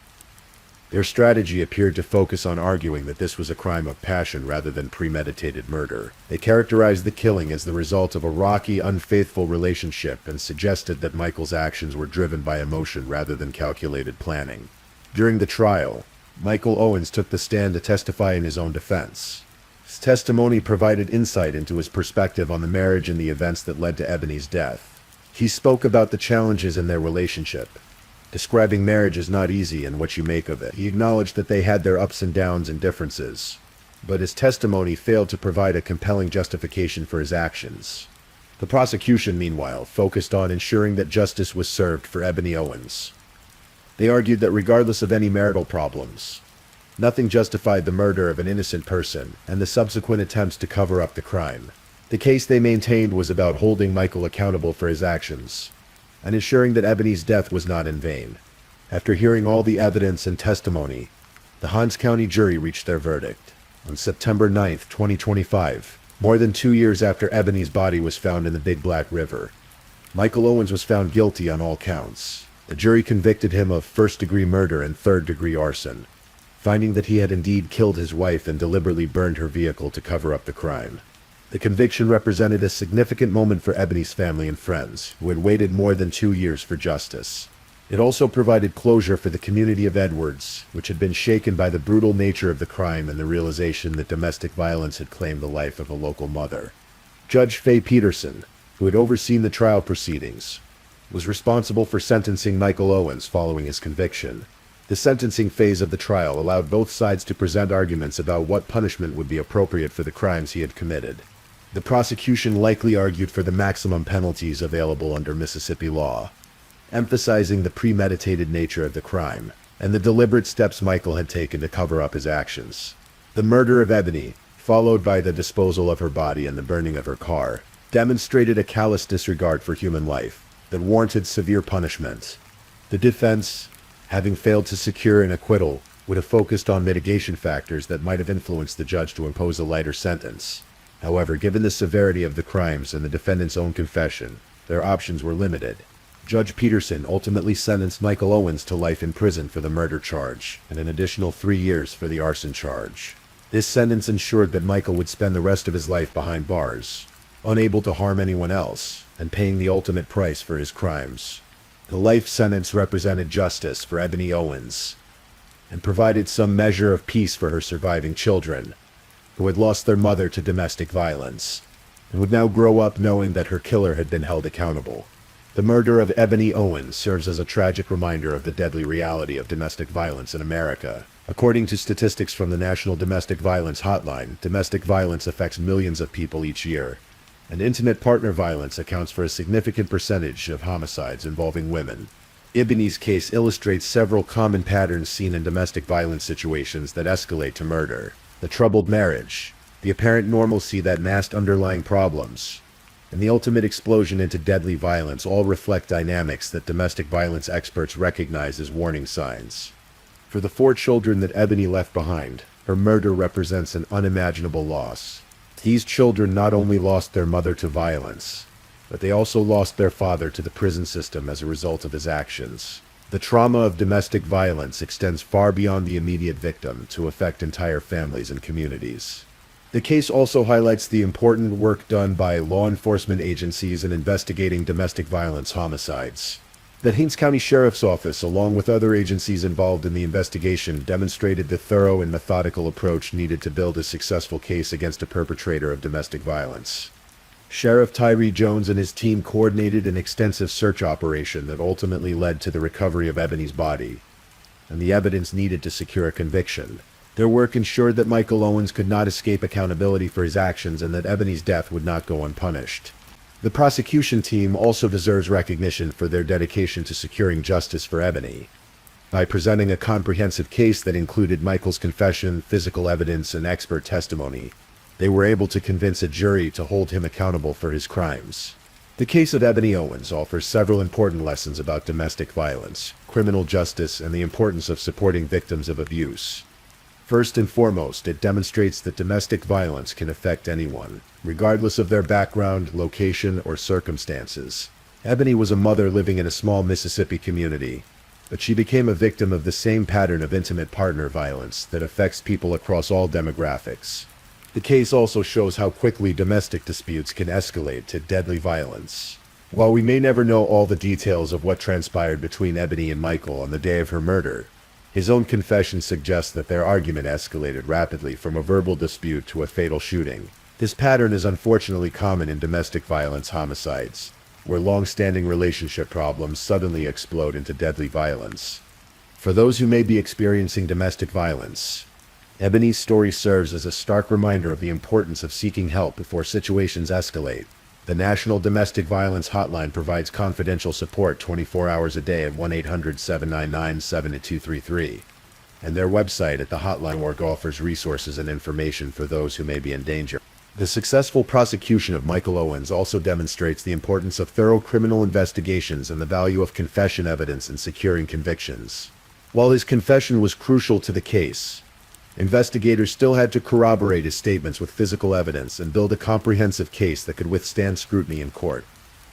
Their strategy appeared to focus on arguing that this was a crime of passion rather than premeditated murder. They characterized the killing as the result of a rocky, unfaithful relationship and suggested that Michael's actions were driven by emotion rather than calculated planning. During the trial, Michael Owens took the stand to testify in his own defense. His testimony provided insight into his perspective on the marriage and the events that led to Ebony's death. He spoke about the challenges in their relationship, describing marriage as not easy and what you make of it. He acknowledged that they had their ups and downs and differences, but his testimony failed to provide a compelling justification for his actions. The prosecution, meanwhile, focused on ensuring that justice was served for Ebony Owens. They argued that regardless of any marital problems, nothing justified the murder of an innocent person and the subsequent attempts to cover up the crime. The case they maintained was about holding Michael accountable for his actions and ensuring that Ebony's death was not in vain. After hearing all the evidence and testimony, the Hinds County jury reached their verdict. On September 9, 2025, more than 2 years after Ebony's body was found in the Big Black River, Michael Owens was found guilty on all counts. The jury convicted him of first-degree murder and third-degree arson, finding that he had indeed killed his wife and deliberately burned her vehicle to cover up the crime. The conviction represented a significant moment for Ebony's family and friends, who had waited more than 2 years for justice. It also provided closure for the community of Edwards, which had been shaken by the brutal nature of the crime and the realization that domestic violence had claimed the life of a local mother. Judge Faye Peterson, who had overseen the trial proceedings, was responsible for sentencing Michael Owens following his conviction. The sentencing phase of the trial allowed both sides to present arguments about what punishment would be appropriate for the crimes he had committed. The prosecution likely argued for the maximum penalties available under Mississippi law, emphasizing the premeditated nature of the crime and the deliberate steps Michael had taken to cover up his actions. The murder of Ebony, followed by the disposal of her body and the burning of her car, demonstrated a callous disregard for human life that warranted severe punishment. The defense, having failed to secure an acquittal, would have focused on mitigation factors that might have influenced the judge to impose a lighter sentence. However, given the severity of the crimes and the defendant's own confession, their options were limited. Judge Peterson ultimately sentenced Michael Owens to life in prison for the murder charge and an additional 3 years for the arson charge. This sentence ensured that Michael would spend the rest of his life behind bars, unable to harm anyone else, and paying the ultimate price for his crimes. The life sentence represented justice for Ebony Owens and provided some measure of peace for her surviving children, who had lost their mother to domestic violence, and would now grow up knowing that her killer had been held accountable. The murder of Ebony Owens serves as a tragic reminder of the deadly reality of domestic violence in America. According to statistics from the National Domestic Violence Hotline, domestic violence affects millions of people each year, and intimate partner violence accounts for a significant percentage of homicides involving women. Ebony's case illustrates several common patterns seen in domestic violence situations that escalate to murder. The troubled marriage, the apparent normalcy that masked underlying problems, and the ultimate explosion into deadly violence all reflect dynamics that domestic violence experts recognize as warning signs. For the 4 children that Ebony left behind, her murder represents an unimaginable loss. These children not only lost their mother to violence, but they also lost their father to the prison system as a result of his actions. The trauma of domestic violence extends far beyond the immediate victim to affect entire families and communities. The case also highlights the important work done by law enforcement agencies in investigating domestic violence homicides. The Haines County Sheriff's Office, along with other agencies involved in the investigation, demonstrated the thorough and methodical approach needed to build a successful case against a perpetrator of domestic violence. Sheriff Tyree Jones and his team coordinated an extensive search operation that ultimately led to the recovery of Ebony's body and the evidence needed to secure a conviction. Their work ensured that Michael Owens could not escape accountability for his actions and that Ebony's death would not go unpunished. The prosecution team also deserves recognition for their dedication to securing justice for Ebony. By presenting a comprehensive case that included Michael's confession, physical evidence, and expert testimony, they were able to convince a jury to hold him accountable for his crimes. The case of Ebony Owens offers several important lessons about domestic violence, criminal justice, and the importance of supporting victims of abuse. First and foremost, it demonstrates that domestic violence can affect anyone, regardless of their background, location, or circumstances. Ebony was a mother living in a small Mississippi community, but she became a victim of the same pattern of intimate partner violence that affects people across all demographics. The case also shows how quickly domestic disputes can escalate to deadly violence. While we may never know all the details of what transpired between Ebony and Michael on the day of her murder, his own confession suggests that their argument escalated rapidly from a verbal dispute to a fatal shooting. This pattern is unfortunately common in domestic violence homicides, where long-standing relationship problems suddenly explode into deadly violence. For those who may be experiencing domestic violence, Ebony's story serves as a stark reminder of the importance of seeking help before situations escalate. The National Domestic Violence Hotline provides confidential support 24 hours a day at 1-800-799-7233, and their website at the hotline.org offers resources and information for those who may be in danger. The successful prosecution of Michael Owens also demonstrates the importance of thorough criminal investigations and the value of confession evidence in securing convictions. While his confession was crucial to the case, investigators still had to corroborate his statements with physical evidence and build a comprehensive case that could withstand scrutiny in court.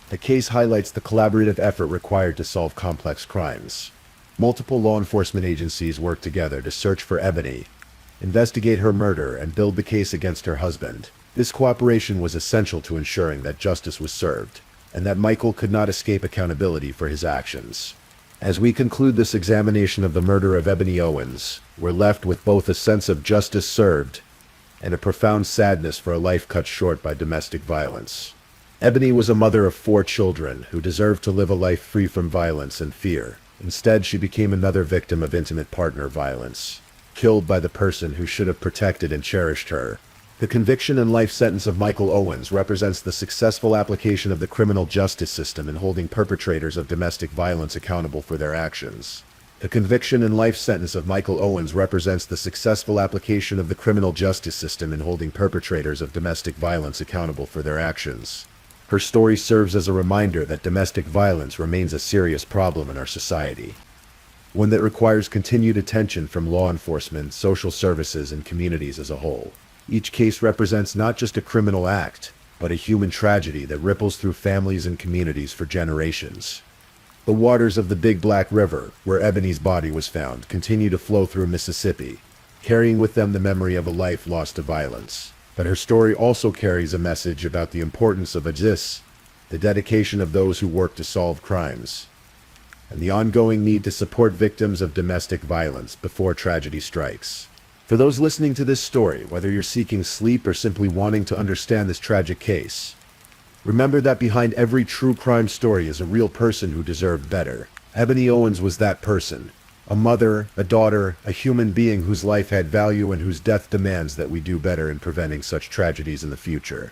The case highlights the collaborative effort required to solve complex crimes. Multiple law enforcement agencies worked together to search for Ebony, investigate her murder, and build the case against her husband. This cooperation was essential to ensuring that justice was served, and that Michael could not escape accountability for his actions. As we conclude this examination of the murder of Ebony Owens, we're left with both a sense of justice served and a profound sadness for a life cut short by domestic violence. Ebony was a mother of 4 children who deserved to live a life free from violence and fear. Instead, she became another victim of intimate partner violence, killed by the person who should have protected and cherished her. The conviction and life sentence of Michael Owens represents the successful application of the criminal justice system in holding perpetrators of domestic violence accountable for their actions. The conviction and life sentence of Michael Owens represents the successful application of the criminal justice system in holding perpetrators of domestic violence accountable for their actions. Her story serves as a reminder that domestic violence remains a serious problem in our society, one that requires continued attention from law enforcement, social services, and communities as a whole. Each case represents not just a criminal act, but a human tragedy that ripples through families and communities for generations. The waters of the Big Black River, where Ebony's body was found, continue to flow through Mississippi, carrying with them the memory of a life lost to violence. But her story also carries a message about the importance of justice, the dedication of those who work to solve crimes, and the ongoing need to support victims of domestic violence before tragedy strikes. For those listening to this story, whether you're seeking sleep or simply wanting to understand this tragic case, remember that behind every true crime story is a real person who deserved better. Ebony Owens was that person. A mother, a daughter, a human being whose life had value and whose death demands that we do better in preventing such tragedies in the future.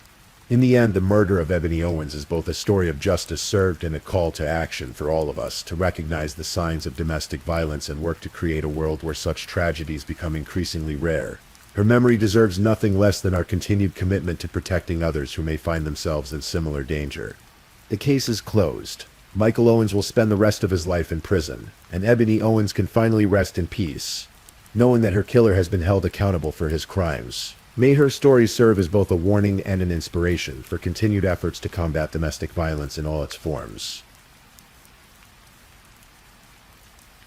In the end, the murder of Ebony Owens is both a story of justice served and a call to action for all of us to recognize the signs of domestic violence and work to create a world where such tragedies become increasingly rare. Her memory deserves nothing less than our continued commitment to protecting others who may find themselves in similar danger. The case is closed. Michael Owens will spend the rest of his life in prison, and Ebony Owens can finally rest in peace, knowing that her killer has been held accountable for his crimes. May her story serve as both a warning and an inspiration for continued efforts to combat domestic violence in all its forms.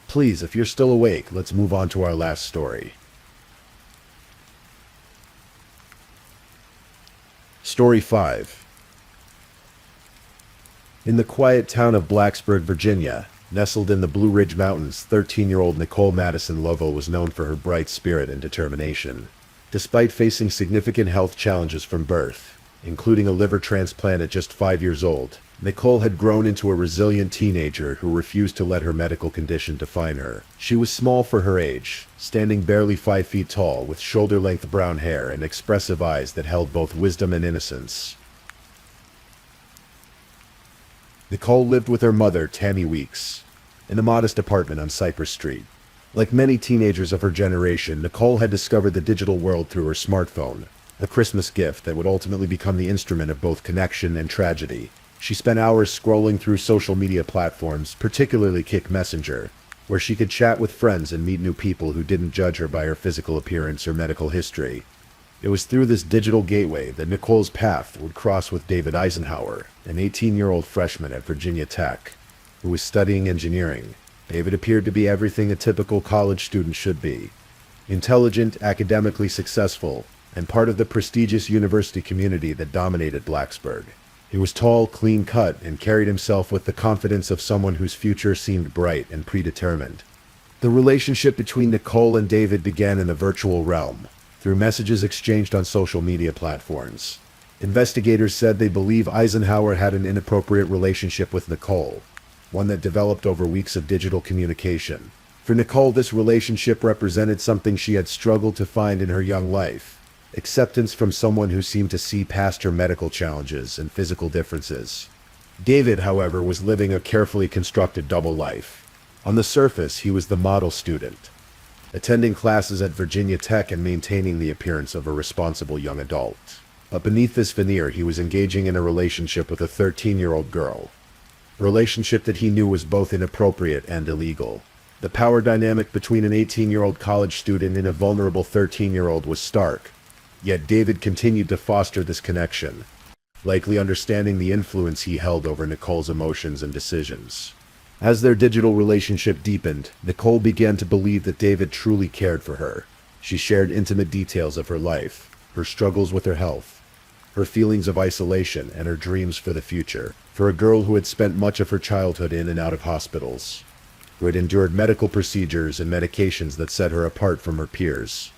Please, if you're still awake, let's move on to our last story. Story 5. In the quiet town of Blacksburg, Virginia, nestled in the Blue Ridge Mountains, 13-year-old Nicole Madison Lovell was known for her bright spirit and determination. Despite facing significant health challenges from birth, including a liver transplant at just 5 years old, Nicole had grown into a resilient teenager who refused to let her medical condition define her. She was small for her age, standing barely 5 feet tall, with shoulder-length brown hair and expressive eyes that held both wisdom and innocence. Nicole lived with her mother, Tammy Weeks, in a modest apartment on Cypress Street. Like many teenagers of her generation, Nicole had discovered the digital world through her smartphone, a Christmas gift that would ultimately become the instrument of both connection and tragedy. She spent hours scrolling through social media platforms, particularly Kik Messenger, where she could chat with friends and meet new people who didn't judge her by her physical appearance or medical history. It was through this digital gateway that Nicole's path would cross with David Eisenhower, an 18-year-old freshman at Virginia Tech, who was studying engineering. David appeared to be everything a typical college student should be: intelligent, academically successful, and part of the prestigious university community that dominated Blacksburg. He was tall, clean-cut, and carried himself with the confidence of someone whose future seemed bright and predetermined. The relationship between Nicole and David began in the virtual realm, through messages exchanged on social media platforms. Investigators said they believe Eisenhower had an inappropriate relationship with Nicole, one that developed over weeks of digital communication. For Nicole, this relationship represented something she had struggled to find in her young life: acceptance from someone who seemed to see past her medical challenges and physical differences. David, however, was living a carefully constructed double life. On the surface, he was the model student, attending classes at Virginia Tech and maintaining the appearance of a responsible young adult. But beneath this veneer, he was engaging in a relationship with a 13-year-old girl, a relationship that he knew was both inappropriate and illegal. The power dynamic between an 18-year-old college student and a vulnerable 13-year-old was stark, yet David continued to foster this connection, likely understanding the influence he held over Nicole's emotions and decisions. As their digital relationship deepened, Nicole began to believe that David truly cared for her. She shared intimate details of her life, her struggles with her health, her feelings of isolation, and her dreams for the future. For a girl who had spent much of her childhood in and out of hospitals, who had endured medical procedures and medications that set her apart from her peers,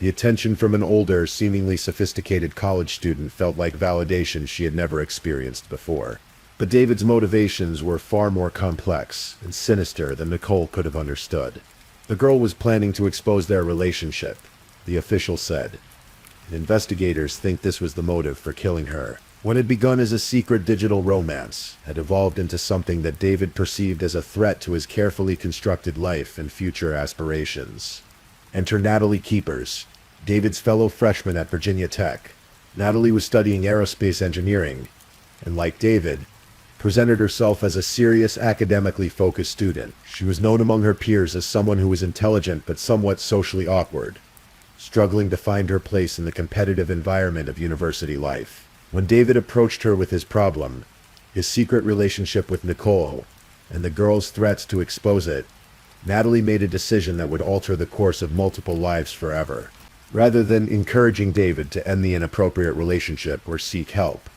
the attention from an older, seemingly sophisticated college student felt like validation she had never experienced before. But David's motivations were far more complex and sinister than Nicole could have understood. The girl was planning to expose their relationship, the official said, and investigators think this was the motive for killing her. What had begun as a secret digital romance had evolved into something that David perceived as a threat to his carefully constructed life and future aspirations. Enter Natalie Keepers, David's fellow freshman at Virginia Tech. Natalie was studying aerospace engineering, and like David, presented herself as a serious, academically focused student. She was known among her peers as someone who was intelligent but somewhat socially awkward, struggling to find her place in the competitive environment of university life. When David approached her with his problem, his secret relationship with Nicole, and the girl's threats to expose it, Natalie made a decision that would alter the course of multiple lives forever. Rather than encouraging David to end the inappropriate relationship or seek help,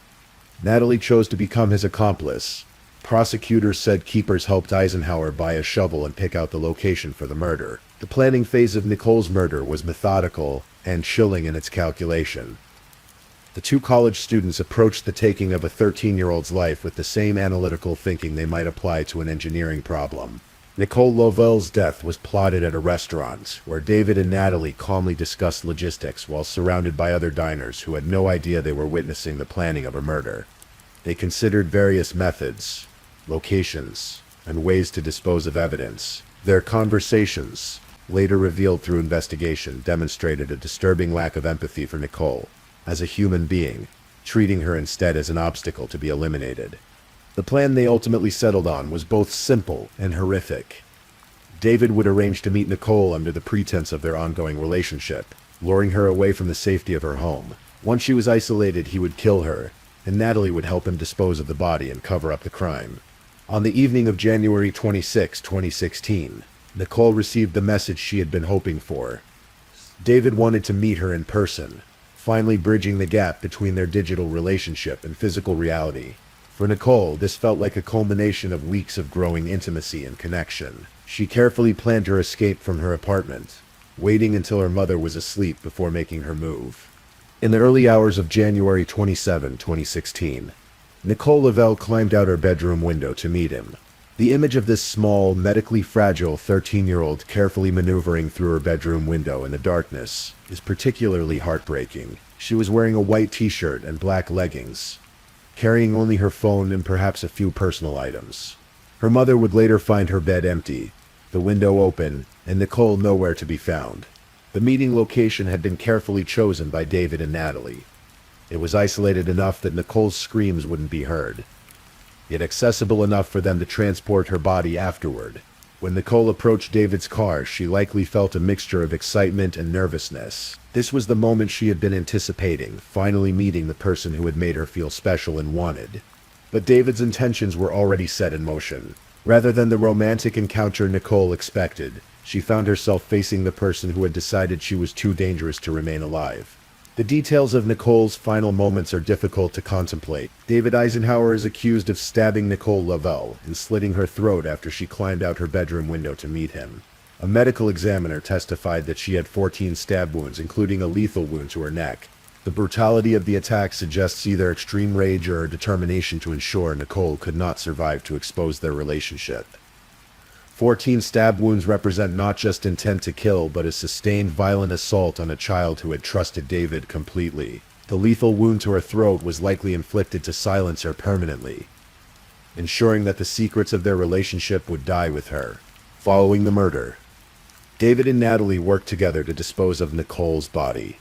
Natalie chose to become his accomplice. Prosecutors said Keepers helped Eisenhower buy a shovel and pick out the location for the murder. The planning phase of Nicole's murder was methodical and chilling in its calculation. The two college students approached the taking of a 13-year-old's life with the same analytical thinking they might apply to an engineering problem. Nicole Lovell's death was plotted at a restaurant, where David and Natalie calmly discussed logistics while surrounded by other diners who had no idea they were witnessing the planning of a murder. They considered various methods, locations, and ways to dispose of evidence. Their conversations, later revealed through investigation, demonstrated a disturbing lack of empathy for Nicole as a human being, treating her instead as an obstacle to be eliminated. The plan they ultimately settled on was both simple and horrific. David would arrange to meet Nicole under the pretense of their ongoing relationship, luring her away from the safety of her home. Once she was isolated, he would kill her, and Natalie would help him dispose of the body and cover up the crime. On the evening of January 26, 2016, Nicole received the message she had been hoping for. David wanted to meet her in person, finally bridging the gap between their digital relationship and physical reality. For Nicole, this felt like a culmination of weeks of growing intimacy and connection. She carefully planned her escape from her apartment, waiting until her mother was asleep before making her move. In the early hours of January 27, 2016, Nicole Lovell climbed out her bedroom window to meet him. The image of this small, medically fragile 13-year-old carefully maneuvering through her bedroom window in the darkness is particularly heartbreaking. She was wearing a white t-shirt and black leggings, carrying only her phone and perhaps a few personal items. Her mother would later find her bed empty, the window open, and Nicole nowhere to be found. The meeting location had been carefully chosen by David and Natalie. It was isolated enough that Nicole's screams wouldn't be heard, yet accessible enough for them to transport her body afterward. When Nicole approached David's car, she likely felt a mixture of excitement and nervousness. This was the moment she had been anticipating, finally meeting the person who had made her feel special and wanted. But David's intentions were already set in motion. Rather than the romantic encounter Nicole expected, she found herself facing the person who had decided she was too dangerous to remain alive. The details of Nicole's final moments are difficult to contemplate. David Eisenhower is accused of stabbing Nicole Lovell and slitting her throat after she climbed out her bedroom window to meet him. A medical examiner testified that she had 14 stab wounds, including a lethal wound to her neck. The brutality of the attack suggests either extreme rage or a determination to ensure Nicole could not survive to expose their relationship. 14 stab wounds represent not just intent to kill, but a sustained violent assault on a child who had trusted David completely. The lethal wound to her throat was likely inflicted to silence her permanently, ensuring that the secrets of their relationship would die with her. Following the murder, David and Natalie worked together to dispose of Nicole's body.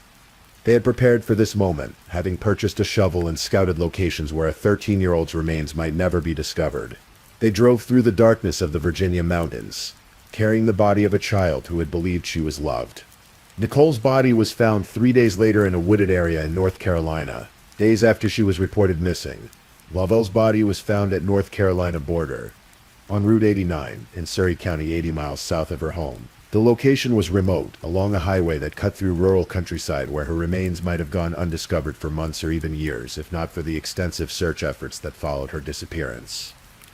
They had prepared for this moment, having purchased a shovel and scouted locations where a 13-year-old's remains might never be discovered. They drove through the darkness of the Virginia mountains, carrying the body of a child who had believed she was loved. Nicole's body was found 3 days later in a wooded area in North Carolina, days after she was reported missing. Lovell's body was found at North Carolina border, on Route 89 in Surry County, 80 miles south of her home. The location was remote, along a highway that cut through rural countryside where her remains might have gone undiscovered for months or even years, if not for the extensive search efforts that followed her disappearance.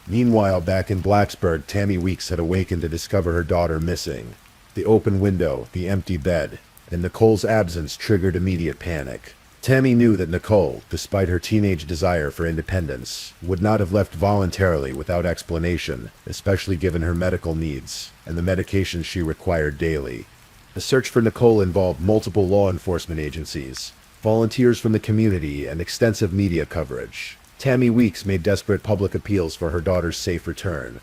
Meanwhile, back in Blacksburg, Tammy Weeks had awakened to discover her daughter missing. The open window, the empty bed, and Nicole's absence triggered immediate panic. Tammy knew that Nicole, despite her teenage desire for independence, would not have left voluntarily without explanation, especially given her medical needs and the medications she required daily. The search for Nicole involved multiple law enforcement agencies, volunteers from the community, and extensive media coverage. Tammy Weeks made desperate public appeals for her daughter's safe return,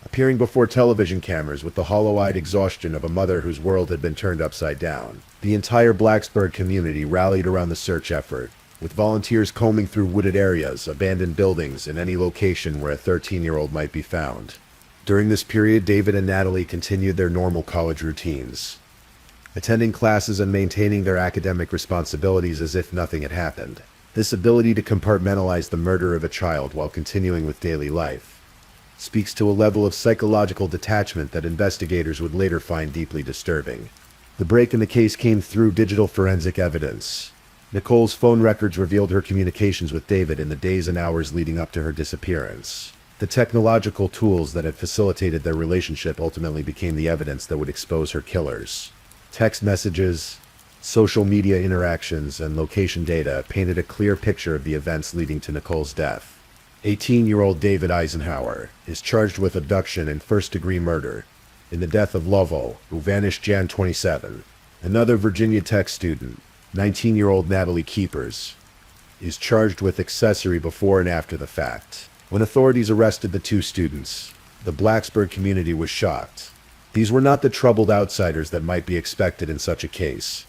appearing before television cameras with the hollow-eyed exhaustion of a mother whose world had been turned upside down. The entire Blacksburg community rallied around the search effort, with volunteers combing through wooded areas, abandoned buildings, and any location where a 13-year-old might be found. During this period, David and Natalie continued their normal college routines, attending classes and maintaining their academic responsibilities as if nothing had happened. This ability to compartmentalize the murder of a child while continuing with daily life speaks to a level of psychological detachment that investigators would later find deeply disturbing. The break in the case came through digital forensic evidence. Nicole's phone records revealed her communications with David in the days and hours leading up to her disappearance. The technological tools that had facilitated their relationship ultimately became the evidence that would expose her killers. Text messages, social media interactions, and location data painted a clear picture of the events leading to Nicole's death. 18-year-old David Eisenhower is charged with abduction and first-degree murder in the death of Lovell, who vanished Jan 27. Another Virginia Tech student, 19-year-old Natalie Keepers, is charged with accessory before and after the fact. When authorities arrested the two students, the Blacksburg community was shocked. These were not the troubled outsiders that might be expected in such a case,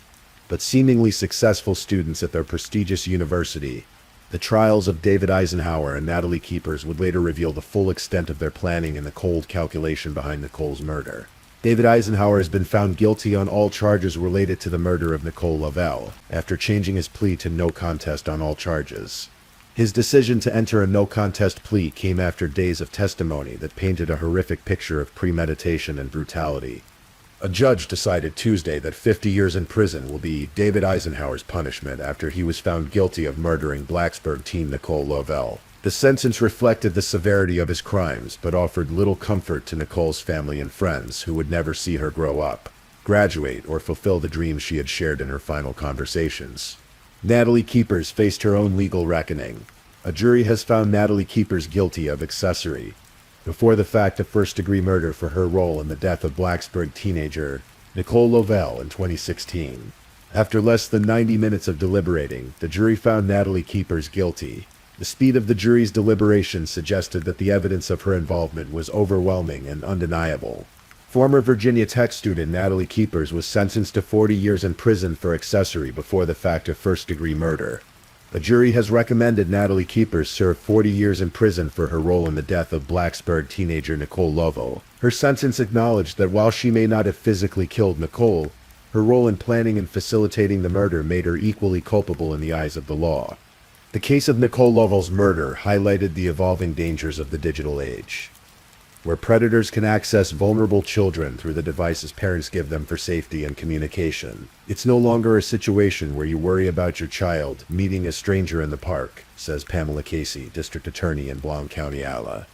but seemingly successful students at their prestigious university. The trials of David Eisenhower and Natalie Keepers would later reveal the full extent of their planning and the cold calculation behind Nicole's murder. David Eisenhower has been found guilty on all charges related to the murder of Nicole Lovell, after changing his plea to no contest on all charges. His decision to enter a no-contest plea came after days of testimony that painted a horrific picture of premeditation and brutality. A judge decided Tuesday that 50 years in prison will be David Eisenhower's punishment after he was found guilty of murdering Blacksburg teen Nicole Lovell. The sentence reflected the severity of his crimes, but offered little comfort to Nicole's family and friends who would never see her grow up, graduate, or fulfill the dreams she had shared in her final conversations. Natalie Keepers faced her own legal reckoning. A jury has found Natalie Keepers guilty of accessory before the fact of first-degree murder for her role in the death of Blacksburg teenager Nicole Lovell in 2016. After less than 90 minutes of deliberating, the jury found Natalie Keepers guilty. The speed of the jury's deliberation suggested that the evidence of her involvement was overwhelming and undeniable. Former Virginia Tech student Natalie Keepers was sentenced to 40 years in prison for accessory before the fact of first-degree murder. The jury has recommended Natalie Keepers serve 40 years in prison for her role in the death of Blacksburg teenager Nicole Lovell. Her sentence acknowledged that while she may not have physically killed Nicole, her role in planning and facilitating the murder made her equally culpable in the eyes of the law. The case of Nicole Lovell's murder highlighted the evolving dangers of the digital age, where predators can access vulnerable children through the devices parents give them for safety and communication. It's no longer a situation where you worry about your child meeting a stranger in the park, says Pamela Casey, district attorney in Blount County, Ala.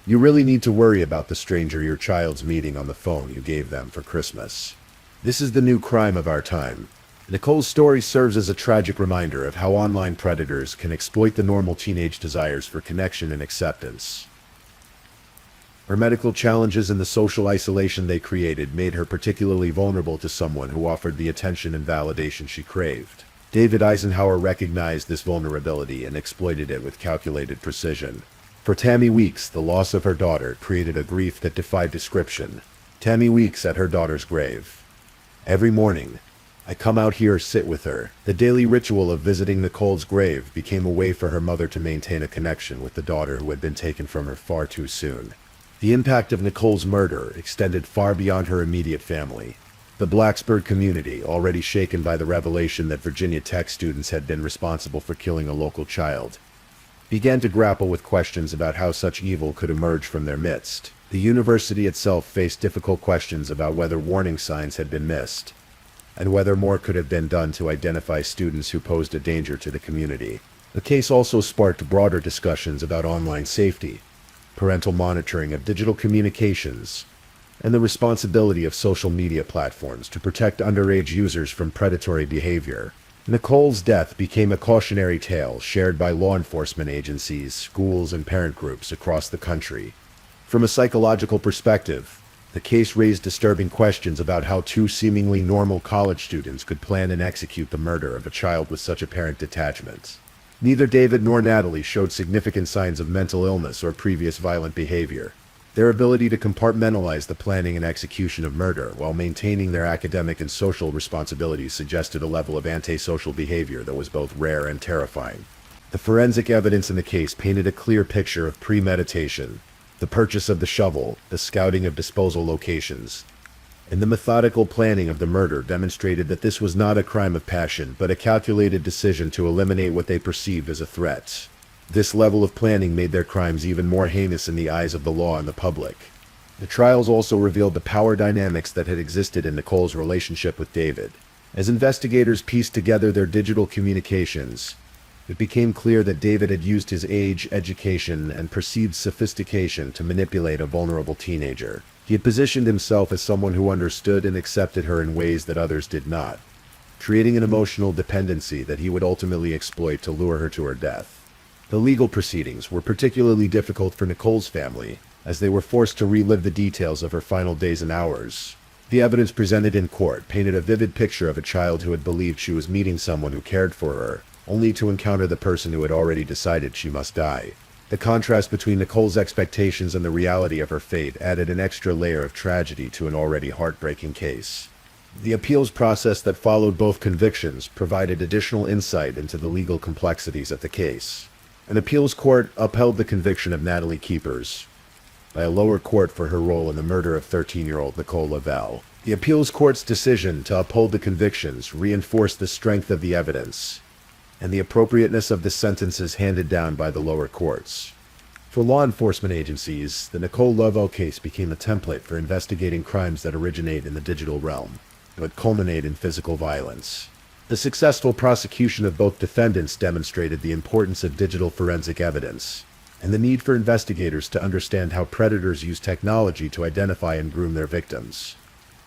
You really need to worry about the stranger your child's meeting on the phone you gave them for Christmas. This is the new crime of our time. Nicole's story serves as a tragic reminder of how online predators can exploit the normal teenage desires for connection and acceptance. Her medical challenges and the social isolation they created made her particularly vulnerable to someone who offered the attention and validation she craved. David Eisenhower recognized this vulnerability and exploited it with calculated precision. For Tammy Weeks, the loss of her daughter created a grief that defied description. Tammy Weeks at her daughter's grave. Every morning, I come out here, sit with her. The daily ritual of visiting Nicole's grave became a way for her mother to maintain a connection with the daughter who had been taken from her far too soon. The impact of Nicole's murder extended far beyond her immediate family. The Blacksburg community, already shaken by the revelation that Virginia Tech students had been responsible for killing a local child, began to grapple with questions about how such evil could emerge from their midst. The university itself faced difficult questions about whether warning signs had been missed, and whether more could have been done to identify students who posed a danger to the community. The case also sparked broader discussions about online safety, parental monitoring of digital communications, and the responsibility of social media platforms to protect underage users from predatory behavior. Nicole's death became a cautionary tale shared by law enforcement agencies, schools, and parent groups across the country. From a psychological perspective, The case raised disturbing questions about how two seemingly normal college students could plan and execute the murder of a child with such apparent detachment. Neither David nor Natalie showed significant signs of mental illness or previous violent behavior. Their ability to compartmentalize the planning and execution of murder while maintaining their academic and social responsibilities suggested a level of antisocial behavior that was both rare and terrifying. The forensic evidence in the case painted a clear picture of premeditation, the purchase of the shovel, the scouting of disposal locations, and the methodical planning of the murder demonstrated that this was not a crime of passion, but a calculated decision to eliminate what they perceived as a threat. This level of planning made their crimes even more heinous in the eyes of the law and the public. The trials also revealed the power dynamics that had existed in Nicole's relationship with David. As investigators pieced together their digital communications, it became clear that David had used his age, education, and perceived sophistication to manipulate a vulnerable teenager. He had positioned himself as someone who understood and accepted her in ways that others did not, creating an emotional dependency that he would ultimately exploit to lure her to her death. The legal proceedings were particularly difficult for Nicole's family, as they were forced to relive the details of her final days and hours. The evidence presented in court painted a vivid picture of a child who had believed she was meeting someone who cared for her, only to encounter the person who had already decided she must die. The contrast between Nicole's expectations and the reality of her fate added an extra layer of tragedy to an already heartbreaking case. The appeals process that followed both convictions provided additional insight into the legal complexities of the case. An appeals court upheld the conviction of Natalie Keepers by a lower court for her role in the murder of 13-year-old Nicole Lavelle. The appeals court's decision to uphold the convictions reinforced the strength of the evidence and the appropriateness of the sentences handed down by the lower courts. For law enforcement agencies, the Nicole Lavelle case became a template for investigating crimes that originate in the digital realm, but culminate in physical violence. The successful prosecution of both defendants demonstrated the importance of digital forensic evidence, and the need for investigators to understand how predators use technology to identify and groom their victims.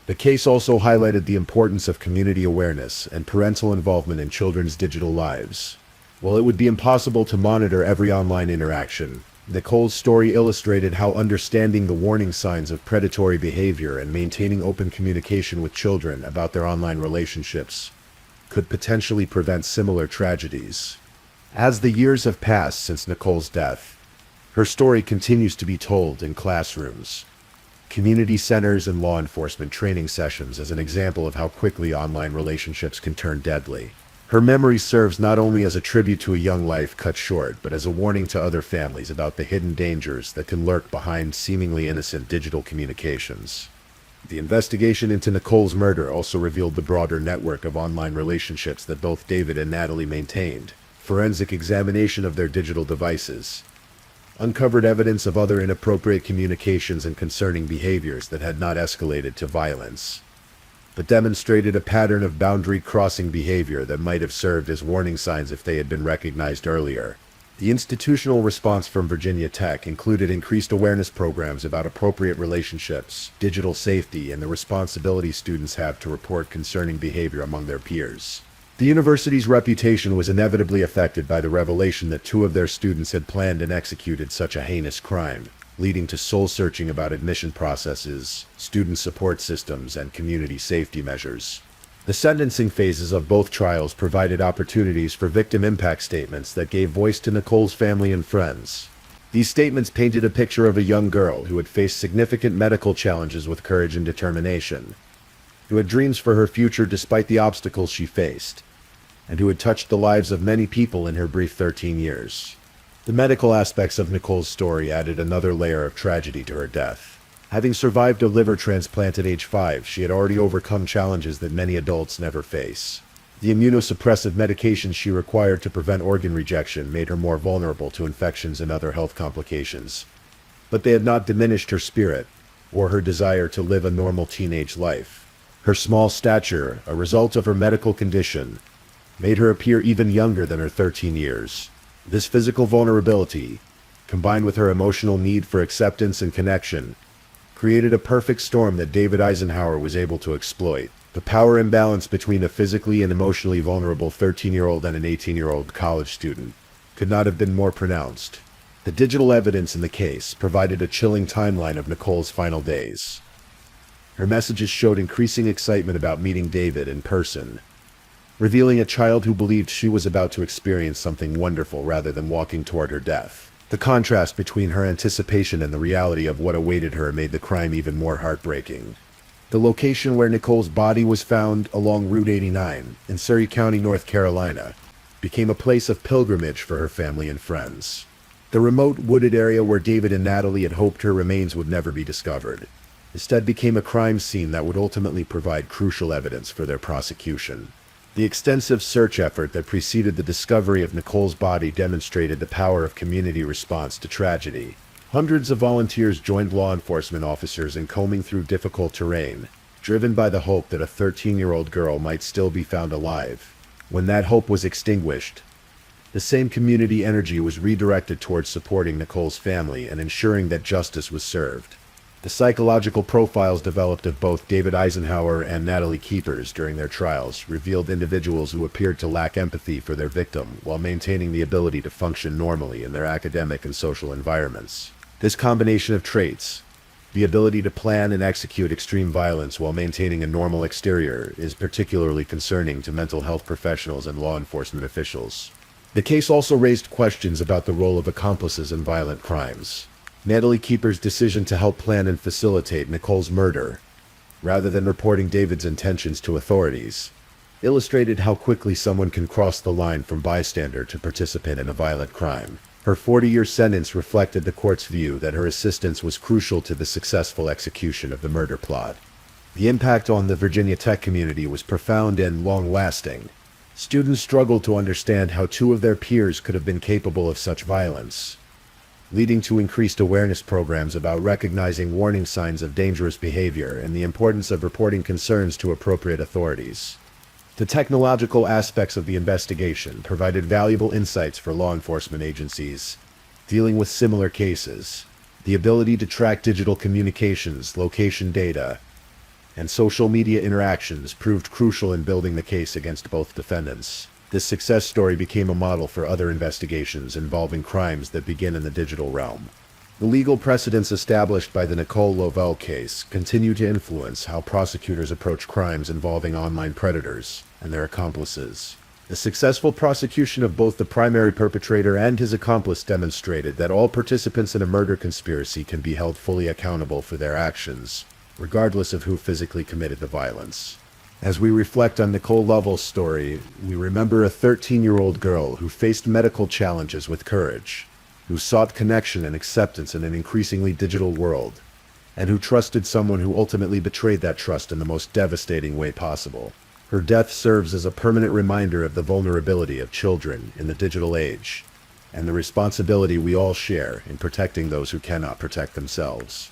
The case also highlighted the importance of community awareness and parental involvement in children's digital lives. While it would be impossible to monitor every online interaction, Nicole's story illustrated how understanding the warning signs of predatory behavior and maintaining open communication with children about their online relationships could potentially prevent similar tragedies. As the years have passed since Nicole's death, her story continues to be told in classrooms, community centers, and law enforcement training sessions as an example of how quickly online relationships can turn deadly. Her memory serves not only as a tribute to a young life cut short, but as a warning to other families about the hidden dangers that can lurk behind seemingly innocent digital communications. The investigation into Nicole's murder also revealed the broader network of online relationships that both David and Natalie maintained. Forensic examination of their digital devices uncovered evidence of other inappropriate communications and concerning behaviors that had not escalated to violence, but demonstrated a pattern of boundary-crossing behavior that might have served as warning signs if they had been recognized earlier. The institutional response from Virginia Tech included increased awareness programs about appropriate relationships, digital safety, and the responsibility students have to report concerning behavior among their peers. The university's reputation was inevitably affected by the revelation that two of their students had planned and executed such a heinous crime, leading to soul-searching about admission processes, student support systems, and community safety measures. The sentencing phases of both trials provided opportunities for victim impact statements that gave voice to Nicole's family and friends. These statements painted a picture of a young girl who had faced significant medical challenges with courage and determination, who had dreams for her future despite the obstacles she faced, and who had touched the lives of many people in her brief 13 years. The medical aspects of Nicole's story added another layer of tragedy to her death. Having survived a liver transplant at age 5, she had already overcome challenges that many adults never face. The immunosuppressive medications she required to prevent organ rejection made her more vulnerable to infections and other health complications. But they had not diminished her spirit, or her desire to live a normal teenage life. Her small stature, a result of her medical condition, made her appear even younger than her 13 years. This physical vulnerability, combined with her emotional need for acceptance and connection, created a perfect storm that David Eisenhower was able to exploit. The power imbalance between a physically and emotionally vulnerable 13-year-old and an 18-year-old college student could not have been more pronounced. The digital evidence in the case provided a chilling timeline of Nicole's final days. Her messages showed increasing excitement about meeting David in person, revealing a child who believed she was about to experience something wonderful rather than walking toward her death. The contrast between her anticipation and the reality of what awaited her made the crime even more heartbreaking. The location where Nicole's body was found along Route 89 in Surrey County, North Carolina, became a place of pilgrimage for her family and friends. The remote, wooded area where David and Natalie had hoped her remains would never be discovered, instead became a crime scene that would ultimately provide crucial evidence for their prosecution. The extensive search effort that preceded the discovery of Nicole's body demonstrated the power of community response to tragedy. Hundreds of volunteers joined law enforcement officers in combing through difficult terrain, driven by the hope that a 13-year-old girl might still be found alive. When that hope was extinguished, the same community energy was redirected towards supporting Nicole's family and ensuring that justice was served. The psychological profiles developed of both David Eisenhower and Natalie Keepers during their trials revealed individuals who appeared to lack empathy for their victim while maintaining the ability to function normally in their academic and social environments. This combination of traits, the ability to plan and execute extreme violence while maintaining a normal exterior, is particularly concerning to mental health professionals and law enforcement officials. The case also raised questions about the role of accomplices in violent crimes. Natalie Keeper's decision to help plan and facilitate Nicole's murder, rather than reporting David's intentions to authorities, illustrated how quickly someone can cross the line from bystander to participant in a violent crime. Her 40-year sentence reflected the court's view that her assistance was crucial to the successful execution of the murder plot. The impact on the Virginia Tech community was profound and long-lasting. Students struggled to understand how two of their peers could have been capable of such violence, leading to increased awareness programs about recognizing warning signs of dangerous behavior and the importance of reporting concerns to appropriate authorities. The technological aspects of the investigation provided valuable insights for law enforcement agencies dealing with similar cases. The ability to track digital communications, location data, and social media interactions proved crucial in building the case against both defendants. This success story became a model for other investigations involving crimes that begin in the digital realm. The legal precedents established by the Nicole Lovell case continue to influence how prosecutors approach crimes involving online predators and their accomplices. The successful prosecution of both the primary perpetrator and his accomplice demonstrated that all participants in a murder conspiracy can be held fully accountable for their actions, regardless of who physically committed the violence. As we reflect on Nicole Lovell's story, we remember a 13-year-old girl who faced medical challenges with courage, who sought connection and acceptance in an increasingly digital world, and who trusted someone who ultimately betrayed that trust in the most devastating way possible. Her death serves as a permanent reminder of the vulnerability of children in the digital age, and the responsibility we all share in protecting those who cannot protect themselves.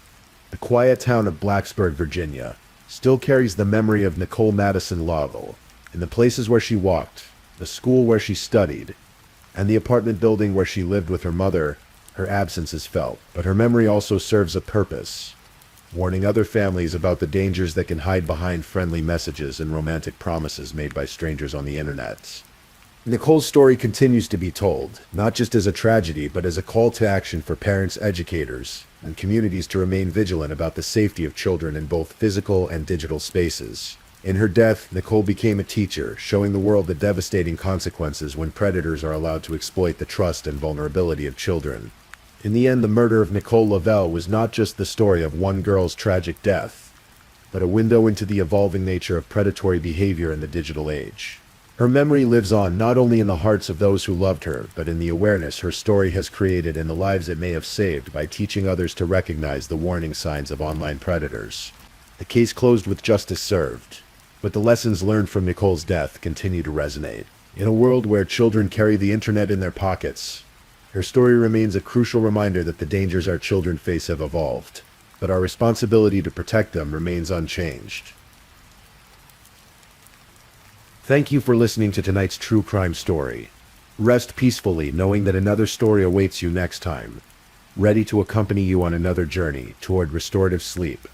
The quiet town of Blacksburg, Virginia, still carries the memory of Nicole Madison Lovell. In the places where she walked, the school where she studied, and the apartment building where she lived with her mother, her absence is felt. But her memory also serves a purpose, warning other families about the dangers that can hide behind friendly messages and romantic promises made by strangers on the internet. Nicole's story continues to be told, not just as a tragedy, but as a call to action for parents, educators, and communities to remain vigilant about the safety of children in both physical and digital spaces. In her death, Nicole became a teacher, showing the world the devastating consequences when predators are allowed to exploit the trust and vulnerability of children. In the end, the murder of Nicole Lovell was not just the story of one girl's tragic death, but a window into the evolving nature of predatory behavior in the digital age. Her memory lives on not only in the hearts of those who loved her, but in the awareness her story has created in the lives it may have saved by teaching others to recognize the warning signs of online predators. The case closed with justice served, but the lessons learned from Nicole's death continue to resonate. In a world where children carry the internet in their pockets, her story remains a crucial reminder that the dangers our children face have evolved, but our responsibility to protect them remains unchanged. Thank you for listening to tonight's true crime story. Rest peacefully knowing that another story awaits you next time, ready to accompany you on another journey toward restorative sleep.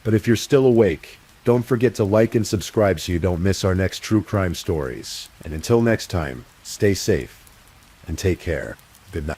But if you're still awake, don't forget to like and subscribe so you don't miss our next true crime stories. And until next time, stay safe and take care. Good night.